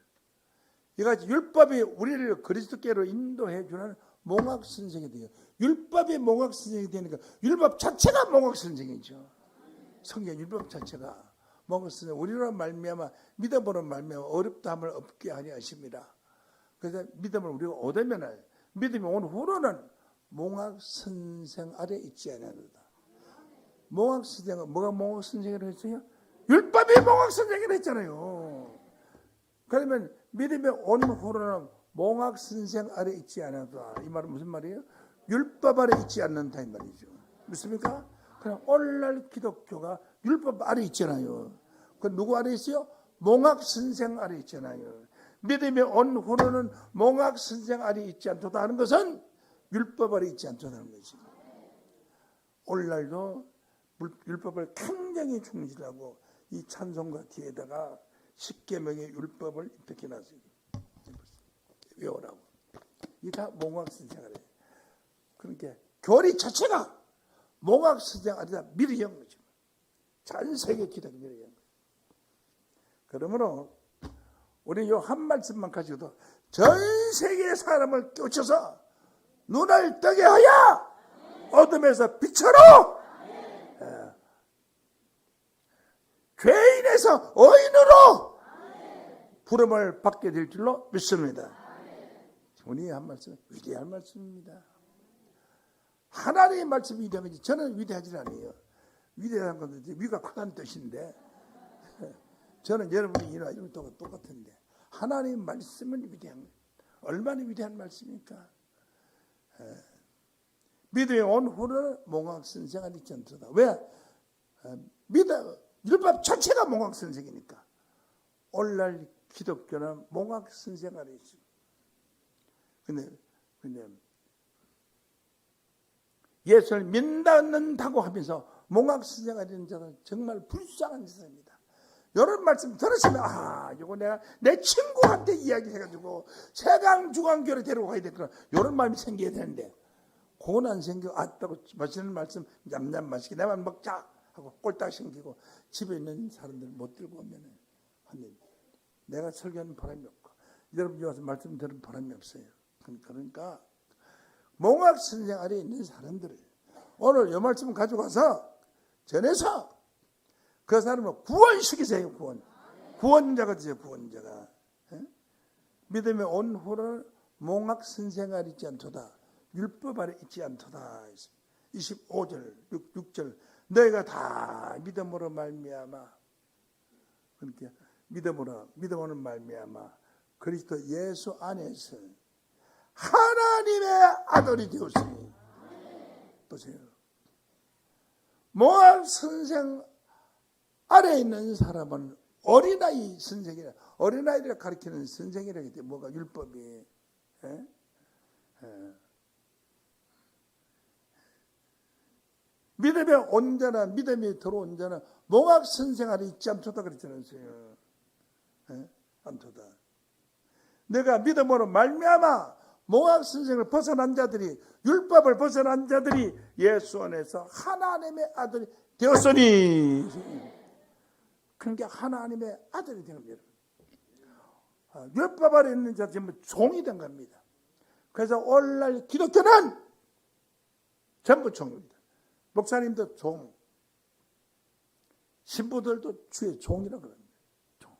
이같이 율법이 우리를 그리스도께로 인도해 주는 몽학 선생이 돼요. 율법이 몽학 선생이 되니까 율법 자체가 몽학 선생이죠. 성경 율법 자체가 몽학 선생. 우리로 말미암아 믿음으로 말미암아 어렵다함을 없게 하려 하십니다. 그래서 믿음을 우리가 얻으면 믿음이 온 후로는 몽학 선생 아래 있지 않는다. 몽학 선생은 뭐가 몽학 선생이라고 했어요? 율법이 몽학 선생이라고 했잖아요. 그러면 믿음이 온 후로는 몽학 선생 아래 있지 않는다. 이 말은 무슨 말이에요? 율법 아래 있지 않는다 이 말이죠. 믿습니까? 그럼 오늘날 기독교가 율법 아래 있잖아요. 그 누구 아래 있어요? 몽학 선생 아래 있잖아요. 믿음이 온 후로는 몽학 선생 아래 있지 않도다 하는 것은 율법 아래 있지 않도다는 거지. 오늘날도 율법을 굉장히 충실하고 이 찬송가 뒤에다가 10계명의 율법을 이렇게 놨어요. 외우라고. 이게 다 몽학 선생 아래. 그러니까 교리 자체가 몽학 선생 아래다 미리한 거죠. 전 세계 기독교 미리한 거죠. 그러므로 우리 요 한 말씀만 가지고도 전 세계의 사람을 쫓아서 눈을 뜨게 하여 어둠에서 빛으로 죄인에서 의인으로 부름을 받게 될 줄로 믿습니다. 우리 한 말씀 위대한 말씀입니다. 하나님의 말씀이 위대한 거지 저는 위대하지 않아요. 위대한 건 위가 크다는 뜻인데 저는 여러분이 이나 이런 똑같은데 하나님의 말씀은 위대한 거예요. 얼마나 위대한 말씀입니까? 믿음이 온 후로는 몽학 선생을 잊지 않도다. 왜? 율법 자체가 몽학 선생이니까. 오늘날 기독교는 몽학 선생 아래 있습니다. 근데 예수를 믿는다고 하면서 몽학 선생 아래 있는 자는 정말 불쌍한 사람입니다. 이런 말씀 들으시면 이거 내가 내 친구한테 이야기해가지고 세강 중앙교를 데리고 가야 되구나 이런 마음이 생겨야 되는데 그건 안 생겨. 아따고 맛있는 말씀 냠냠 맛있게 내만 먹자 하고 꼴딱 생기고 집에 있는 사람들 못 들고 오면 내가 설교하는 보람이 없고 여러분이 와서 말씀 들은 보람이 없어요. 그러니까 몽학 선생 아래에 있는 사람들을 오늘 이 말씀을 가져가서 전해서 그 사람을 구원시키세요. 구원자가 되세요. 구원자가. 믿음에 온 후로는 몽학 선생 아래 있지 않도다. 율법 아래 있지 않도다. 25절 6절 너희가 다 믿음으로 말미암아 그렇게 믿음으로 말미암아 그리스도 예수 안에서 하나님의 아들이 되었으니 보세요. 몽학 선생 아래에 있는 사람은 어린아이 선생이라 어린아이를 가르치는 선생이라고 했대. 뭐가 율법이 믿음에 온자나 믿음이 들어온 자는 몽학 선생 아래 있지 않도다 그랬잖아요. 않도다. 내가 믿음으로 말미암아 몽학 선생을 벗어난 자들이 율법을 벗어난 자들이 예수 안에서 하나님의 아들이 되었으니 그러니까 하나님의 아들이 된 겁니다. 율법 아래 있는 자 전부 종이 된 겁니다. 그래서 오늘날 기독교는 전부 종입니다. 목사님도 종, 신부들도 주의 종이라고 합니다. 종.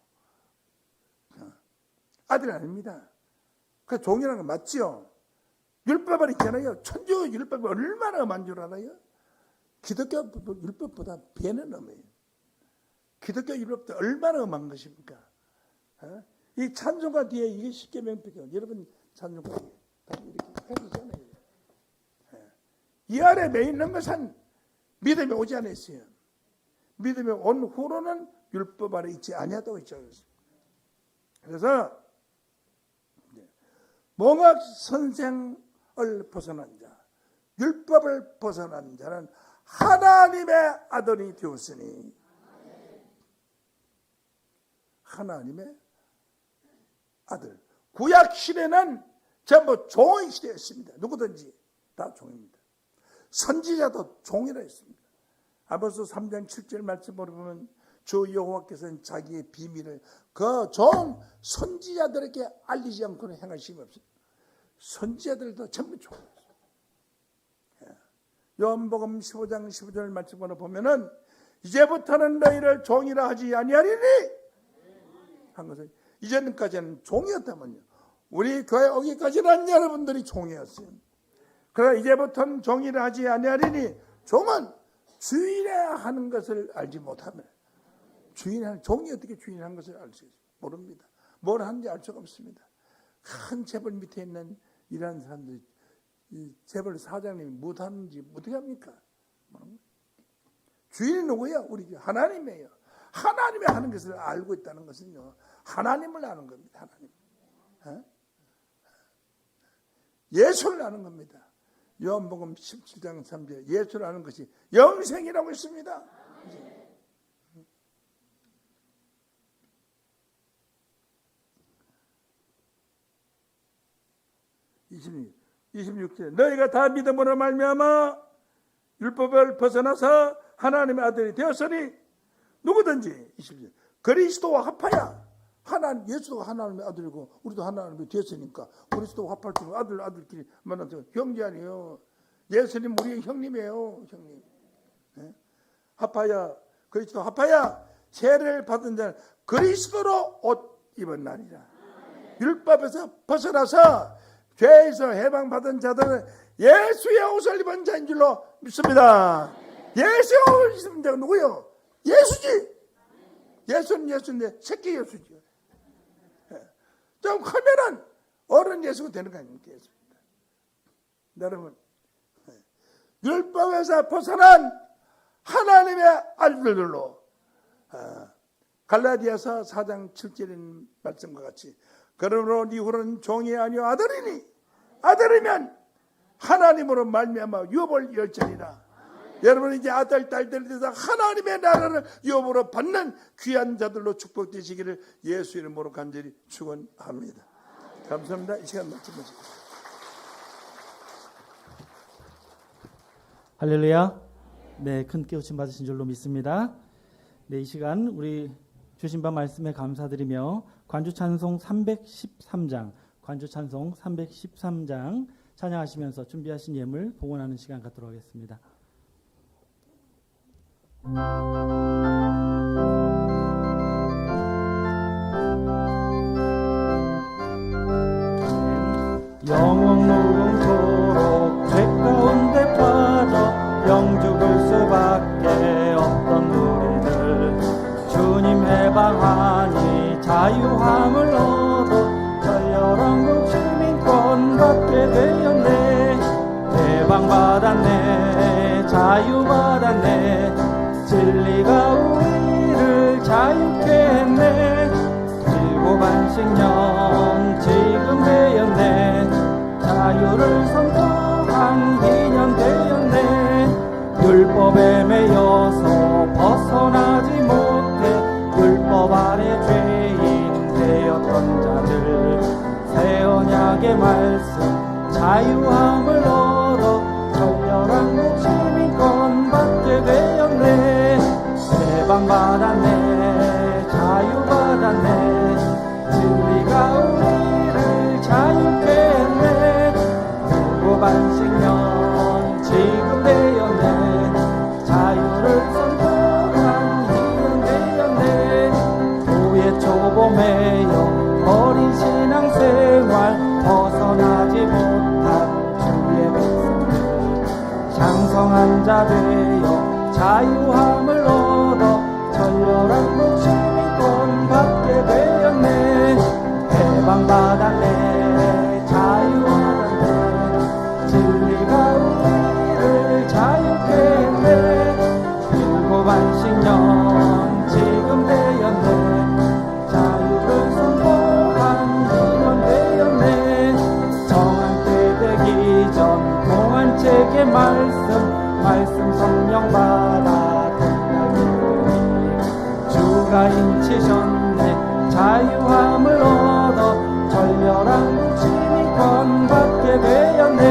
아들이 아닙니다. 그 종이라는 건 맞죠? 율법 아래 있잖아요. 천주교 율법이 얼마나 엄한 줄 알아요? 기독교 율법보다 배는 엄해요. 기독교 율법도 얼마나 엄한 것입니까? 이 찬송가 뒤에 이게 10계명표죠. 여러분 찬송가 이렇게 해주잖아요. 이 아래 매 있는 것은 믿음이 오지 않았어요. 믿음이 온 후로는 율법 아래 있지 아니하다고 했죠. 그래서 몽학 선생을 벗어난 자, 율법을 벗어난 자는 하나님의 아들이 되었으니. 하나님의 아들. 구약 시대는 전부 종의 시대였습니다. 누구든지 다 종입니다. 선지자도 종이라 했습니다. 아모스 3장 7절 말씀으로 보면 주 여호와께서는 자기의 비밀을 그 종 선지자들에게 알리지 않고는 행하심이 없습니다. 선지자들도 전부 종이었어요. 요한복음 15장 15절 말씀으로 보면은 이제부터는 너희를 종이라 하지 아니하리니 한 것은 이전까지는 종이었다면요. 우리 교회 오기까지는 여러분들이 종이었어요. 그러나 이제부터는 종이라 하지 아니하리니 종은 주인의 하는 것을 알지 못하면 종이 어떻게 주인이 하는 것을 알 수 있어요? 모릅니다. 뭘 하는지 알 수가 없습니다. 큰 재벌 밑에 있는 일하는 사람들이 이 재벌 사장님이 못하는지 어떻게 합니까? 주인이 누구예요? 우리 하나님이에요. 하나님이 하는 것을 알고 있다는 것은요, 하나님을 아는 겁니다. 하나님. 예수를 아는 겁니다. 요한복음 17장 3절 예수를 아는 것이 영생이라고 했습니다. 26절 너희가 다 믿음으로 말미암아 율법을 벗어나서 하나님의 아들이 되었으니 누구든지 27절 그리스도와 합하여 예수도 하나님의 아들이고 우리도 하나님이 되었으니까 그리스도와 합할 때 아들끼리 만나서 형제 아니에요. 예수님 우리의 형님이에요. 형님. 네? 합하여 그리스도 합하여 세례를 받은 자는 그리스도로 옷 입은 날이라. 율법에서 벗어나서 죄에서 해방받은 자들은 예수의 옷을 입은 자인 줄로 믿습니다. 예수의 옷을 입은 자가 누구요? 예수지. 예수는 예수인데 새끼 예수죠. 좀 크면은 어른 예수가 되는 거 아닙니까? 여러분, 율법에서 벗어난 하나님의 아들들로 갈라디아서 4장 7절인 말씀과 같이 그러므로 이후로는 종이 아니요 아들이니 아들이면 하나님으로 말미암아 유업을 열전이라. 여러분 이제 아들 딸들이 돼서 하나님의 나라를 유업으로 받는 귀한 자들로 축복되시기를 예수 이름으로 간절히 축원합니다. 감사합니다. 이 시간 마치겠습니다. 할렐루야. 네, 큰 깨우침 받으신 줄로 믿습니다. 네, 이 시간 우리 주신 바 말씀에 감사드리며 관주 찬송 313장 찬양하시면서 준비하신 예물 봉헌하는 시간 갖도록 하겠습니다. 영원무궁토록 죄 가운데 빠져 영죽을 수밖에 없던 우리들 주님 해방하니 자유함을 얻어 전열왕국 시민권 받게 되었네. 해방받았네. 자유받았네. 진리가 우리를 자유케 했네. 7안식년 지금 되었네. 자유를 선포한 기년 되었네. 율법에 매여서 벗어나지 못해 율법 아래 죄인 되었던 자들 새 언약의 말씀 자유함을 얻어 전열왕국 시민권 받게 되었네. 해방받았네. 자유받았네. 진리가 우리를 자유케 했네. 7안식년 지금 되었네. 자유를 선포한 기년 되었네. 교회 초범에요 어린 신앙생활 벗어나지 못한 주의 백성들 장성한 자 되어 자유함을 얻어 전열왕국 시민권 받게 되었네. 해방받았네. 자유받았네. 진리가 우리를 자유케 했네. 7안식년 지금 되었네. 자유를 선포한 기년 되었네. 정한 때 되기 전 동안책의 말씀 성령 자유함을 얻어 절렬한 짐이 건받게 되었네.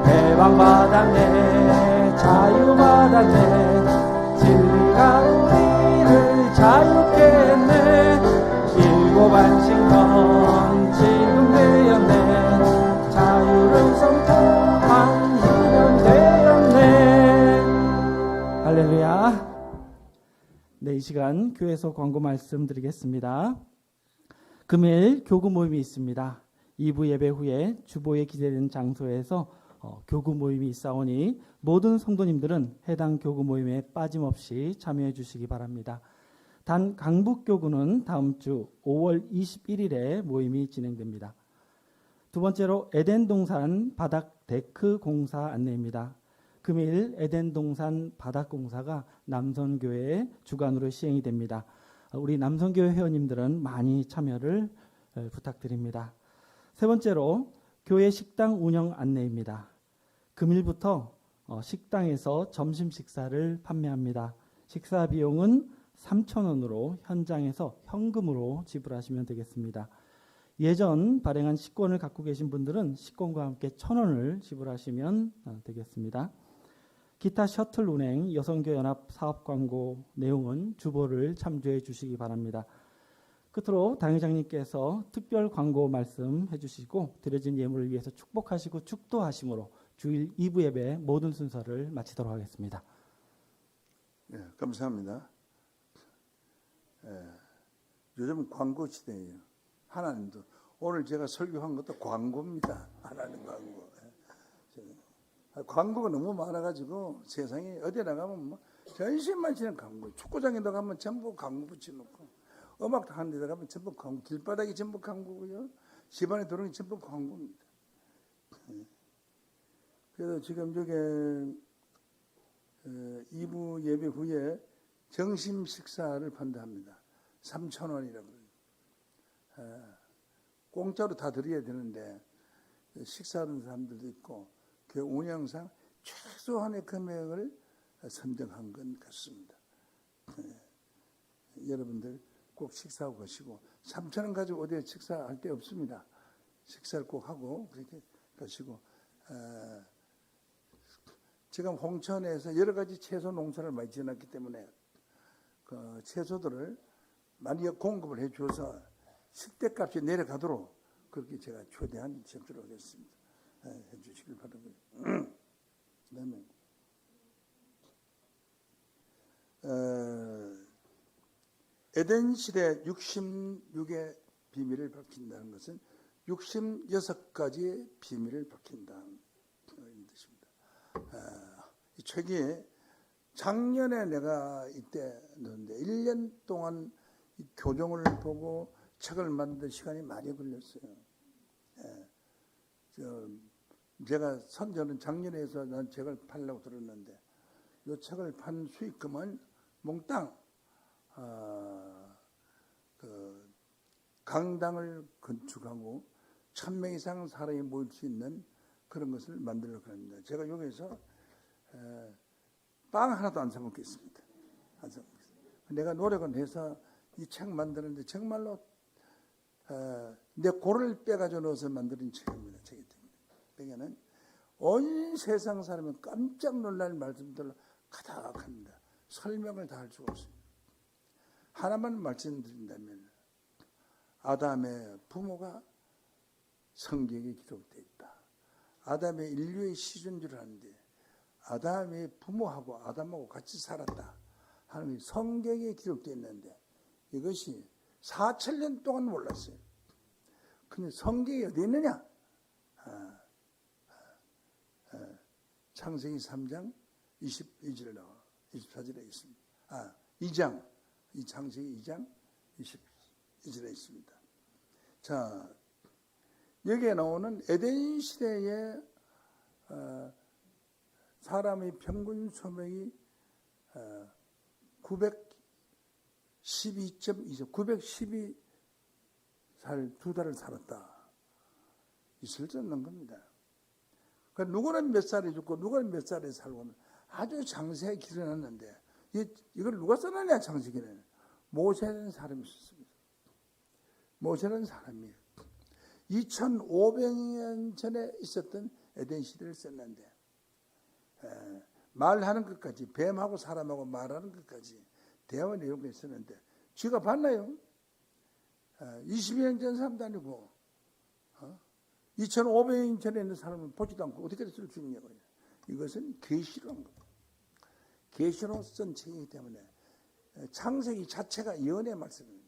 해방받았네. 자유받았네. 진리가 우리를 자유케 했네. 일곱 안식년 지금 되었네. 자유를 성취한 이년 되었네. 할렐루야. 네, 이 시간 교회에서 광고 말씀드리겠습니다. 금일 교구 모임이 있습니다. 2부 예배 후에 주보에 기재된 장소에서 교구 모임이 있사오니 모든 성도님들은 해당 교구 모임에 빠짐없이 참여해 주시기 바랍니다. 단 강북교구는 다음 주 5월 21일에 모임이 진행됩니다. 두 번째로 에덴동산 바닥 데크 공사 안내입니다. 금일 에덴동산 바닥 공사가 남선교회 주관으로 시행이 됩니다. 우리 남선교회 회원님들은 많이 참여를 부탁드립니다. 세 번째로 교회 식당 운영 안내입니다. 금일부터 식당에서 점심 식사를 판매합니다. 식사 비용은 3,000원으로 현장에서 현금으로 지불하시면 되겠습니다. 예전 발행한 식권을 갖고 계신 분들은 식권과 함께 1,000원을 지불하시면 되겠습니다. 기타 셔틀 운행 여성교연합 사업 광고 내용은 주보를 참조해 주시기 바랍니다. 끝으로 당회장님께서 특별 광고 말씀해 주시고 드려진 예물을 위해서 축복하시고 축도하심으로 주일 2부 예배 모든 순서를 마치도록 하겠습니다. 네, 감사합니다. 요즘 광고 시대예요. 하나님도 오늘 제가 설교한 것도 광고입니다. 하나님 광고. 광고가 너무 많아가지고 세상에 어디 나가면 뭐 전신만 치는 광고, 축구장에도 가면 전부 광고 붙여놓고, 음악 하는 데다 가면 전부 광고, 길바닥이 전부 광고고요, 집안에 들어오는 게 전부 광고입니다. 그래서 지금 저게 2부 예배 후에 정심 식사를 판다 합니다. 3,000원이라고 그래요. 공짜로 다 드려야 되는데 식사하는 사람들도 있고 그 운영상 최소한의 금액을 선정한 것 같습니다. 여러분들 꼭 식사하고 가시고 3,000원 가지고 어디에 식사할 데 없습니다. 식사를 꼭 하고 그렇게 가시고 지금 홍천에서 여러 가지 채소 농사를 많이 지어놨기 때문에 그 채소들을 많이 공급을 해줘서 식대값이 내려가도록 그렇게 제가 최대한 협조를 하겠습니다. 해주시길 바라고요. 그다음에 에덴 시대 66의 비밀을 밝힌다는 것은 66가지의 비밀을 밝힌다는 뜻입니다. 이 책이 작년에 내가 이때 넣었는데 1년 동안 이 교정을 보고 책을 만드는 시간이 많이 걸렸어요. 제가 선전은 작년에 해서 난 책을 팔려고 들었는데 이 책을 판 수익금은 몽땅 그 강당을 건축하고 1,000명 이상 사람이 모일 수 있는 그런 것을 만들려고 합니다. 제가 여기서 빵 하나도 안 사먹겠습니다. 안 사먹겠습니다. 내가 노력은 해서 이 책 만드는데 정말로 내 고를 빼가지고 넣어서 만드는 책입니다. 책이 때문에. 그러니까는 온 세상 사람은 깜짝 놀랄 말씀들로 가득합니다. 설명을 다 할 수가 없습니다. 하나만 말씀드린다면 아담의 부모가 성경에 기록되어 있다. 아담의 인류의 시준주를 하는데 아담의 부모하고 아담하고 같이 살았다 하는 게 성경에 기록되어 있는데 이것이 4,000년 동안 몰랐어요. 근데 성경이 어디 있느냐? 창세기 3장 22절에 나와 24절에 있습니다. 2장 이 창세기 2장 22절에 있습니다. 자, 여기에 나오는 에덴 시대의 사람의 평균寿命이 912.2점, 912살 2달을 살았다. 있을 수 없는 겁니다. 그러니까 누구는 몇 살에 죽고 누구는 몇 살에 살고 하면 아주 장세하게 기록해놨는데 이걸 누가 써놨냐 창세기는. 모세라는 사람이 썼습니다. 모세라는 사람이 2500년 전에 있었던 에덴 시대를 썼는데 말하는 것까지 뱀하고 사람하고 말하는 것까지 대화 내용이 있었는데 쥐가 봤나요? 20년 전 사람도 아니고 2500년 전에 있는 사람은 보지도 않고 어떻게 쓸 수 있냐고요. 이것은 계시로 한 겁니다. 계시로 쓴 책이기 때문에 창세기 자체가 예언의 말씀입니다.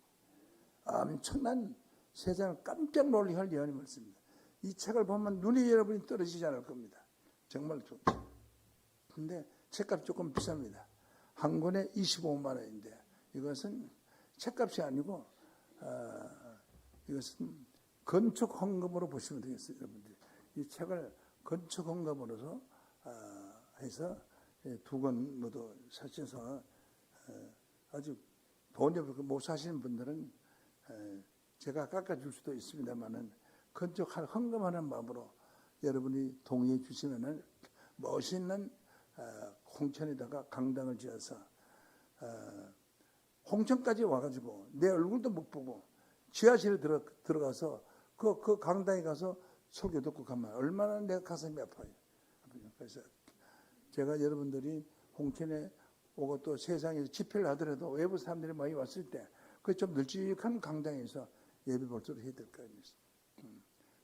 엄청난 세상을 깜짝 놀라게 할 예언의 말씀입니다. 이 책을 보면 눈이 여러분이 떨어지지 않을 겁니다. 정말 좋죠. 근데 책값이 조금 비쌉니다. 한 권에 25만 원인데 이것은 책값이 아니고 이것은 건축 헌금으로 보시면 되겠어요. 여러분들 이 책을 건축 헌금으로서 해서 두 권 모두 사셔서 아주 돈이 못 사시는 분들은 제가 깎아줄 수도 있습니다만은 건축할 헌금하는 마음으로 여러분이 동의해 주시면은 멋있는 홍천에다가 강당을 지어서 홍천까지 와가지고 내 얼굴도 못 보고 지하실에 들어가서 그 강당에 가서 설교 듣고 가면 얼마나 내 가슴이 아파요. 그래서 제가 여러분들이 홍천에 오고 또 세상에서 집회를 하더라도 외부 사람들이 많이 왔을 때 그 좀 널찍한 강당에서 예배 볼 수 해야 될 거 아닙니까?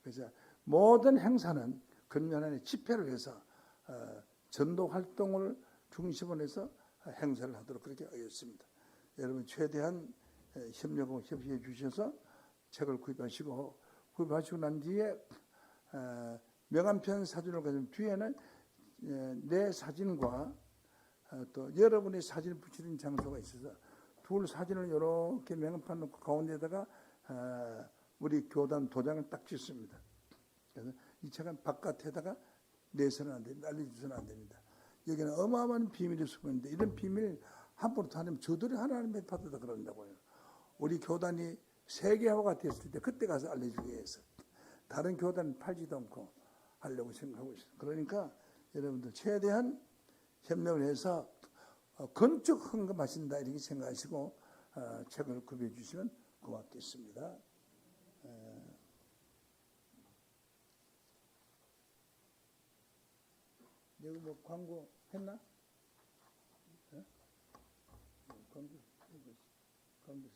그래서 모든 행사는 금년에 집회를 해서 전도 활동을 중심으로 해서 행사를 하도록 그렇게 하였습니다. 여러분 최대한 협력하고 협의해 주셔서 책을 구입하시고 난 뒤에 명함편 사진을 가지고 뒤에는 내 사진과 또 여러분의 사진을 붙이는 장소가 있어서 둘 사진을 이렇게 명함판 놓고 가운데다가 우리 교단 도장을 딱 짓습니다. 그래서 이 책은 바깥에다가 내서는 안 됩니다. 알려주서는 안 됩니다. 여기는 어마어마한 비밀이 숨어 있는데 이런 비밀 함부로 하면 저들이 하나님의 받아다 그런다고요. 우리 교단이 세계화가 됐을 때 그때 가서 알려주기 위해서 다른 교단은 팔지도 않고 하려고 생각하고 있습니다. 그러니까 여러분들 최대한 협력을 해서 건축 헌금하신다 이렇게 생각하시고 책을 구비해 주시면 고맙겠습니다. 여기 뭐 광고 했나? 광고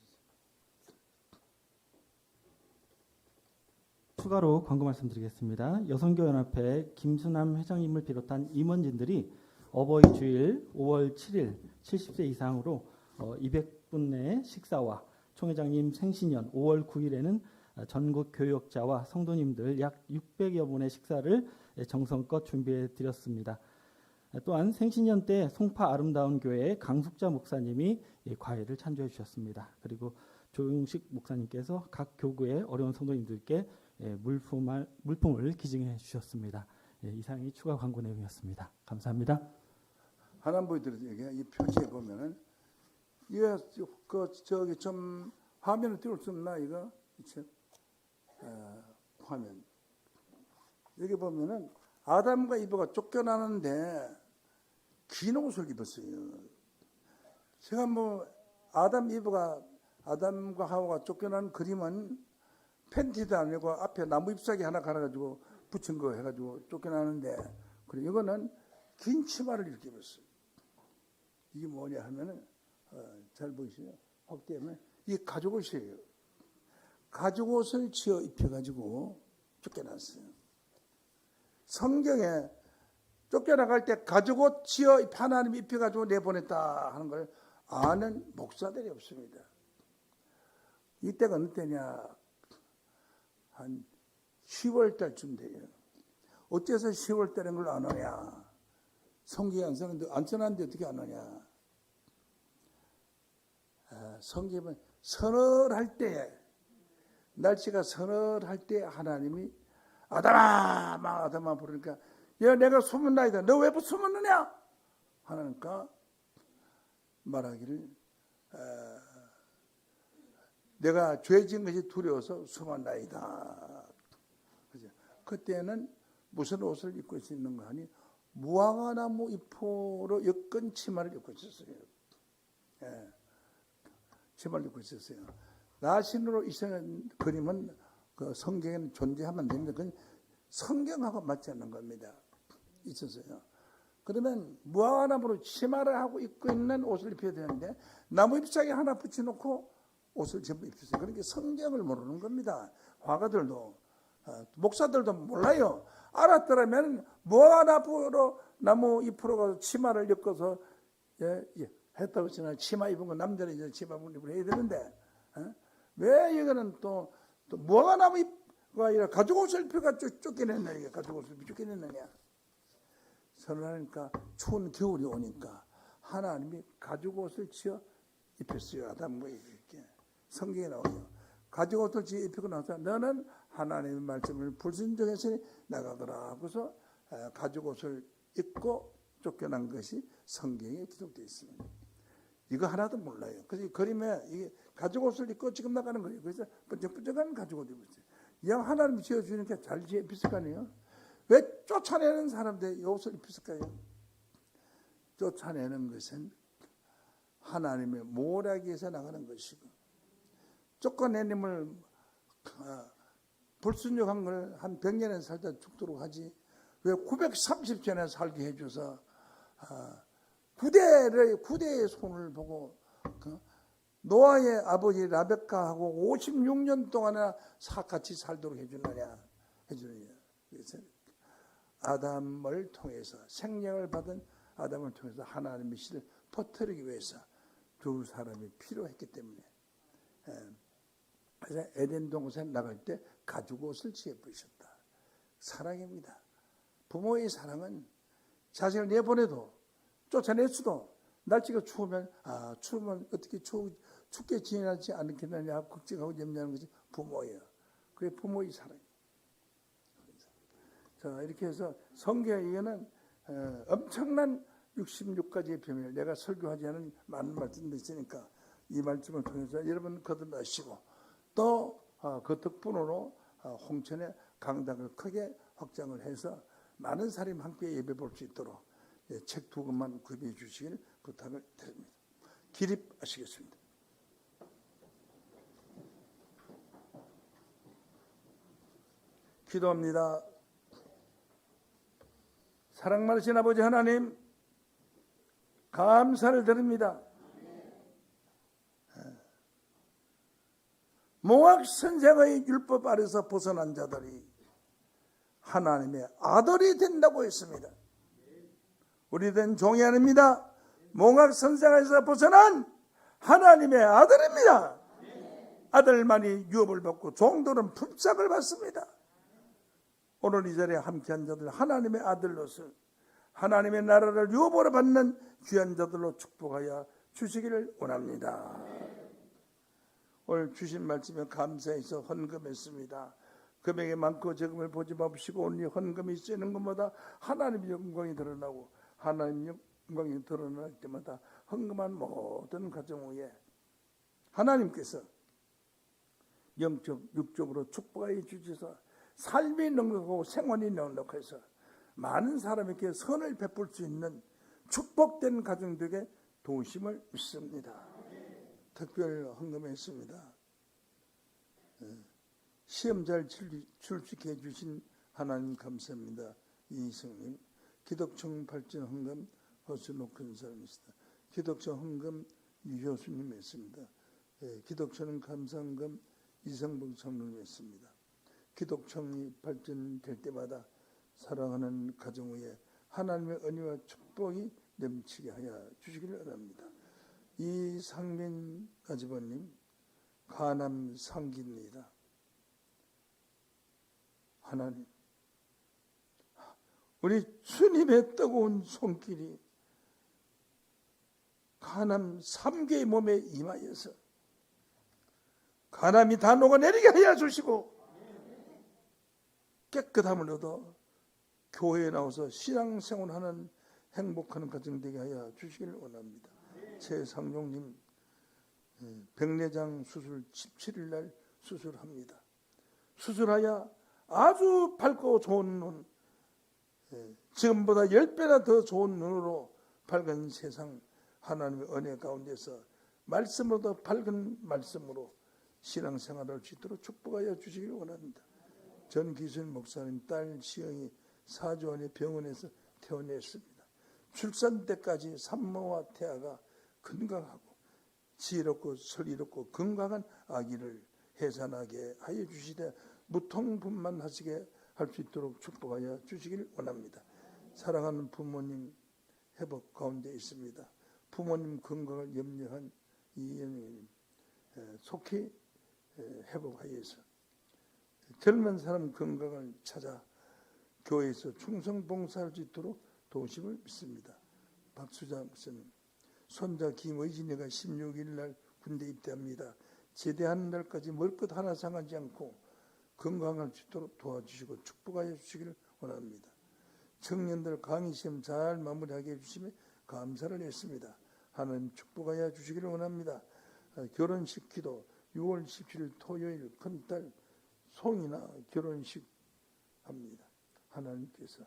추가로 광고 말씀드리겠습니다. 여성교연합회 김수남 회장님을 비롯한 임원진들이 어버이 주일 5월 7일 70세 이상으로 200분의 식사와 총회장님 생신년 5월 9일에는 전국 교역자와 성도님들 약 600여 분의 식사를 정성껏 준비해 드렸습니다. 또한 생신년 때 송파 아름다운 교회 강숙자 목사님이 과외를 찬조해 주셨습니다. 그리고 조용식 목사님께서 각 교구의 어려운 성도님들께 물품을 기증해 주셨습니다. 이상이 추가 광고 내용이었습니다. 감사합니다. 하나님 보여드릴게요. 이 표지에 보면은 이거 저기 좀 화면을 띄울 수 없나 이거 화면 여기 보면은 아담과 이브가 쫓겨나는데 긴 옷을 입었어요. 제가 뭐 아담과 하와가 쫓겨나는 그림은 팬티도 아니고 앞에 나무 잎사귀 하나 갈아가지고 붙인 거 해가지고 쫓겨나는데 그리고 이거는 긴 치마를 이렇게 입었어요. 이게 뭐냐 하면은 잘 보이시죠? 확대하면 이게 가죽옷이에요. 가죽옷을 지어 입혀가지고 쫓겨났어요. 성경에 쫓겨나갈 때 가죽옷 지어 하나님 입혀가지고 내보냈다 하는 걸 아는 목사들이 없습니다. 이때가 어느 때냐? 한 10월 달쯤 돼요. 어째서 10월 달인 걸 안 하냐? 성경이 안 써놨는데 어떻게 안 하냐? 성경은 서늘할 때, 날씨가 서늘할 때 하나님이 아담아 부르니까 야 내가 소문나이다. 너 왜 소문나냐? 하니까 말하기를 내가 죄 지은 것이 두려워서 소문나이다. 그때는 무슨 옷을 입고 있는 거 하니 무화과나무 잎으로 엮은 치마를 입고 있었어요. 치마를 입고 있었어요. 나신으로 이생한 그림은 그 성경에는 존재하면 안 됩니다. 그건 성경하고 맞지 않는 겁니다. 있었어요. 그러면 무화과나무로 치마를 하고 입고 있는 옷을 입혀야 되는데 나무 잎사귀 하나 붙여놓고 옷을 전부 입혔어요. 그러니까 성경을 모르는 겁니다. 화가들도 목사들도 몰라요. 알았더라면 무화과나무로 나무 잎으로 가서 치마를 엮어서 했다고 치나 치마 입은 거 남자는 이제 치마 입을 해야 되는데 왜 이거는 또 무화과나무 잎과 아니라 가죽 옷을 입혀가 쫓겨냈느냐 이게 가죽 옷을 쫓겨냈느냐. 그러니까 추운 겨울이 오니까 하나님이 가죽 옷을 지어 입혔어요. 아담과 이렇게 성경에 나오죠. 가죽 옷을 지어 입히고 나서 너는 하나님의 말씀을 불순종했으니 나가거라 하고서 가죽 옷을 입고 쫓겨난 것이 성경에 기록되어 있습니다. 이거 하나도 몰라요. 그래서 그림에 이 가죽 옷을 입고 지금 나가는 거예요. 그래서 번쩍번쩍한 가죽 옷을 입었어요. 이 하나님이 지어주니까 잘 지어 입혔을 거 아니에요. 왜 쫓아내는 사람들이 이 옷을 입혔을까요? 쫓아내는 것은 하나님의 모략에서 나가는 것이고 쫓아내님을 불순종한 걸 한 100년에 살다 죽도록 하지 왜 930년에 살게 해줘서 구대의 손을 보고 노아의 아버지 라베카하고 56년 동안이나 같이 살도록 해주느냐. 그래서 아담을 통해서 생명을 받은 아담을 통해서 하나님의 씨를 퍼뜨리기 위해서 두 사람이 필요했기 때문에 그래서 에덴 동산에 나갈 때 가죽 옷을 지어 입으셨다. 사랑입니다. 부모의 사랑은 자식을 내보내도 쫓아냈어도 날씨가 추우면 추우면 어떻게 춥게 지내지 않겠느냐 걱정하고 염려하는 것이 부모예요. 그게 부모의 사랑이에요. 자, 이렇게 해서 성경에 이거는 엄청난 66가지의 비밀, 내가 설교하지 않은 많은 말씀도 있으니까 이 말씀을 통해서 여러분 거듭나시고 또 그 덕분으로 홍천의 강당을 크게 확장을 해서 많은 사람이 함께 예배 볼 수 있도록 책 2권만 구입해 주시길 부탁을 드립니다. 기립하시겠습니다. 기도합니다. 사랑 많으신 아버지 하나님 감사를 드립니다. 모학 선생의 율법 아래서 벗어난 자들이 하나님의 아들이 된다고 했습니다. 우리는 종이 아닙니다. 모학 선생에서 벗어난 하나님의 아들입니다. 아들만이 유업을 받고 종들은 품삯을 받습니다. 오늘 이 자리에 함께한 자들 하나님의 아들로서 하나님의 나라를 유업으로 받는 귀한 자들로 축복하여 주시기를 원합니다. 오늘 주신 말씀에 감사해서 헌금했습니다. 금액이 많고 적음을 보지 마시고 오늘 헌금이 쓰는 것마다 하나님의 영광이 드러나고 하나님의 영광이 드러날 때마다 헌금한 모든 가정 위에 하나님께서 영적, 육적으로 축복하여 주셔서 삶이 넉넉하고 생활이 넉넉해서 많은 사람에게 선을 베풀 수 있는 축복된 가정들에게 도우심을 믿습니다. 특별 헌금했습니다. 시험 잘 출식해 주신 하나님 감사합니다. 이희성님, 기독청 발전 헌금 허수록 근사입니다. 기독청 헌금 유효수님 했습니다. 기독청은 감사헌금 이성봉 성님 했습니다. 기독청이 발전될 때마다 사랑하는 가정 위에 하나님의 은혜와 축복이 넘치게 하여 주시기를 바랍니다. 이상민 아주버님 가남 상기입니다. 하나님 우리 주님의 뜨거운 손길이 가남 3개의 몸에 임하여서 가남이 다 녹아내리게 하여 주시고 깨끗함을 얻어 교회에 나와서 신앙생활하는 행복한 가정 되게 하여 주시기를 원합니다. 최상용님 백내장 수술 17일 날 수술합니다. 수술하여 아주 밝고 좋은 눈, 지금보다 10배나 더 좋은 눈으로 밝은 세상 하나님의 은혜 가운데서 말씀으로도 밝은 말씀으로 신앙생활할 수 있도록 축복하여 주시기를 원합니다. 전기순 목사님 딸 시영이 4주 안에 병원에서 퇴원했습니다. 출산 때까지 산모와 태아가 건강하고 지혜롭고 슬기롭고 건강한 아기를 해산하게 하여 주시되 무통분만하시게 할 수 있도록 축복하여 주시길 원합니다. 사랑하는 부모님 회복 가운데 있습니다. 부모님 건강을 염려한 이현우님 속히 회복하여서 젊은 사람 건강을 찾아 교회에서 충성 봉사할 수 있도록 도우심을 믿습니다. 박수자 목사님 손자 김의진이가 16일 날 군대 입대합니다. 제대하는 날까지 멀 것 하나 상하지 않고 건강할 수 있도록 도와주시고 축복하여 주시기를 원합니다. 청년들 강의 시험 잘 마무리하게 해주시며 감사를 했습니다. 하나님 축복하여 주시기를 원합니다. 결혼식 기도 6월 17일 토요일 큰딸 송이나 결혼식 합니다. 하나님께서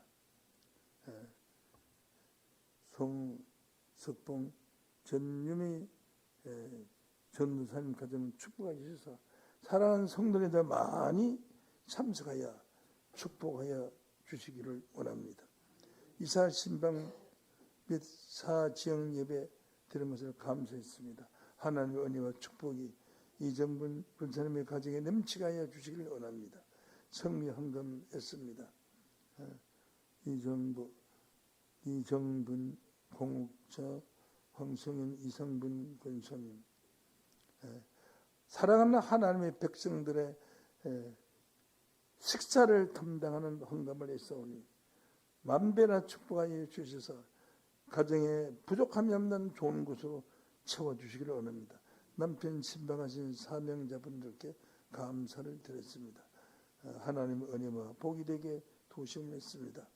송석봉 전유미 전도사님 가정 축복해 주셔서 사랑하는 성도님들 많이 참석하여 축복하여 주시기를 원합니다. 이사 신방 및 사지역 예배 드린 것을 감사했습니다. 하나님의 은혜와 축복이 이정분 권사님의 가정에 넘치게 주시기를 원합니다. 성리 헌금했습니다. 이정분 공욱자 황성현 이성분 권사님 사랑하는 하나님의 백성들의 식사를 담당하는 헌금을 했사오니 만배나 축복하여 주셔서 가정에 부족함이 없는 좋은 곳으로 채워주시기를 원합니다. 남편 신방하신 사명자분들께 감사를 드렸습니다. 하나님의 은혜와 복이 되게 도심을 했습니다.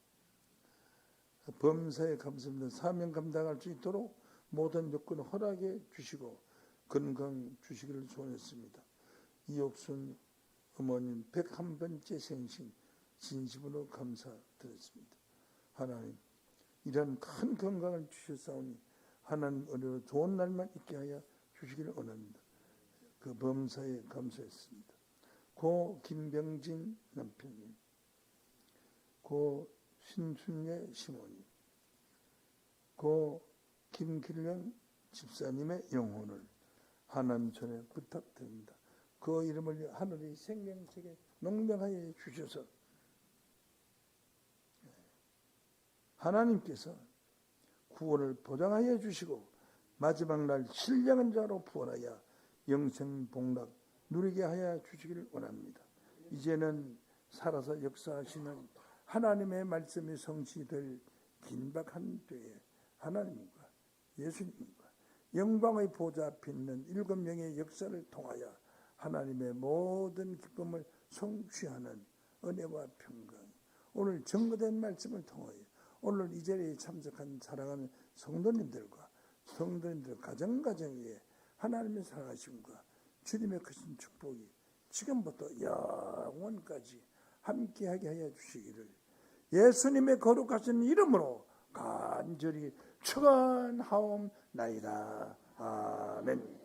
범사에 감사합니다. 사명 감당할 수 있도록 모든 요건 허락해 주시고 건강 주시기를 소원했습니다. 이옥순 어머님 101번째 생신 진심으로 감사드렸습니다. 하나님 이런 큰 건강을 주셨사오니 하나님 은혜로 좋은 날만 있게 하여 주시기를 원합니다. 그 범사에 감사했습니다. 고 김병진 남편님, 고 신순예 시모님, 고 김길령 집사님의 영혼을 하나님 전에 부탁드립니다. 그 이름을 하늘의 생명책에 농명하여 주셔서 하나님께서 구원을 보장하여 주시고 마지막 날 신령한 자로 부활하여 영생 복락 누리게 하여 주시기를 원합니다. 이제는 살아서 역사하시는 하나님의 말씀이 성취될 긴박한 때에 하나님과 예수님과 영광의 보좌 앞에 있는 7명의 역사를 통하여 하나님의 모든 기쁨을 성취하는 은혜와 평강 오늘 증거된 말씀을 통하여 오늘 이 자리에 참석한 사랑하는 성도님들과 성도님들 가정가정에 하나님의 사랑하심과 주님의 크신 축복이 지금부터 영원까지 함께하게 하여 주시기를 예수님의 거룩하신 이름으로 간절히 축원하옵나이다. 아멘.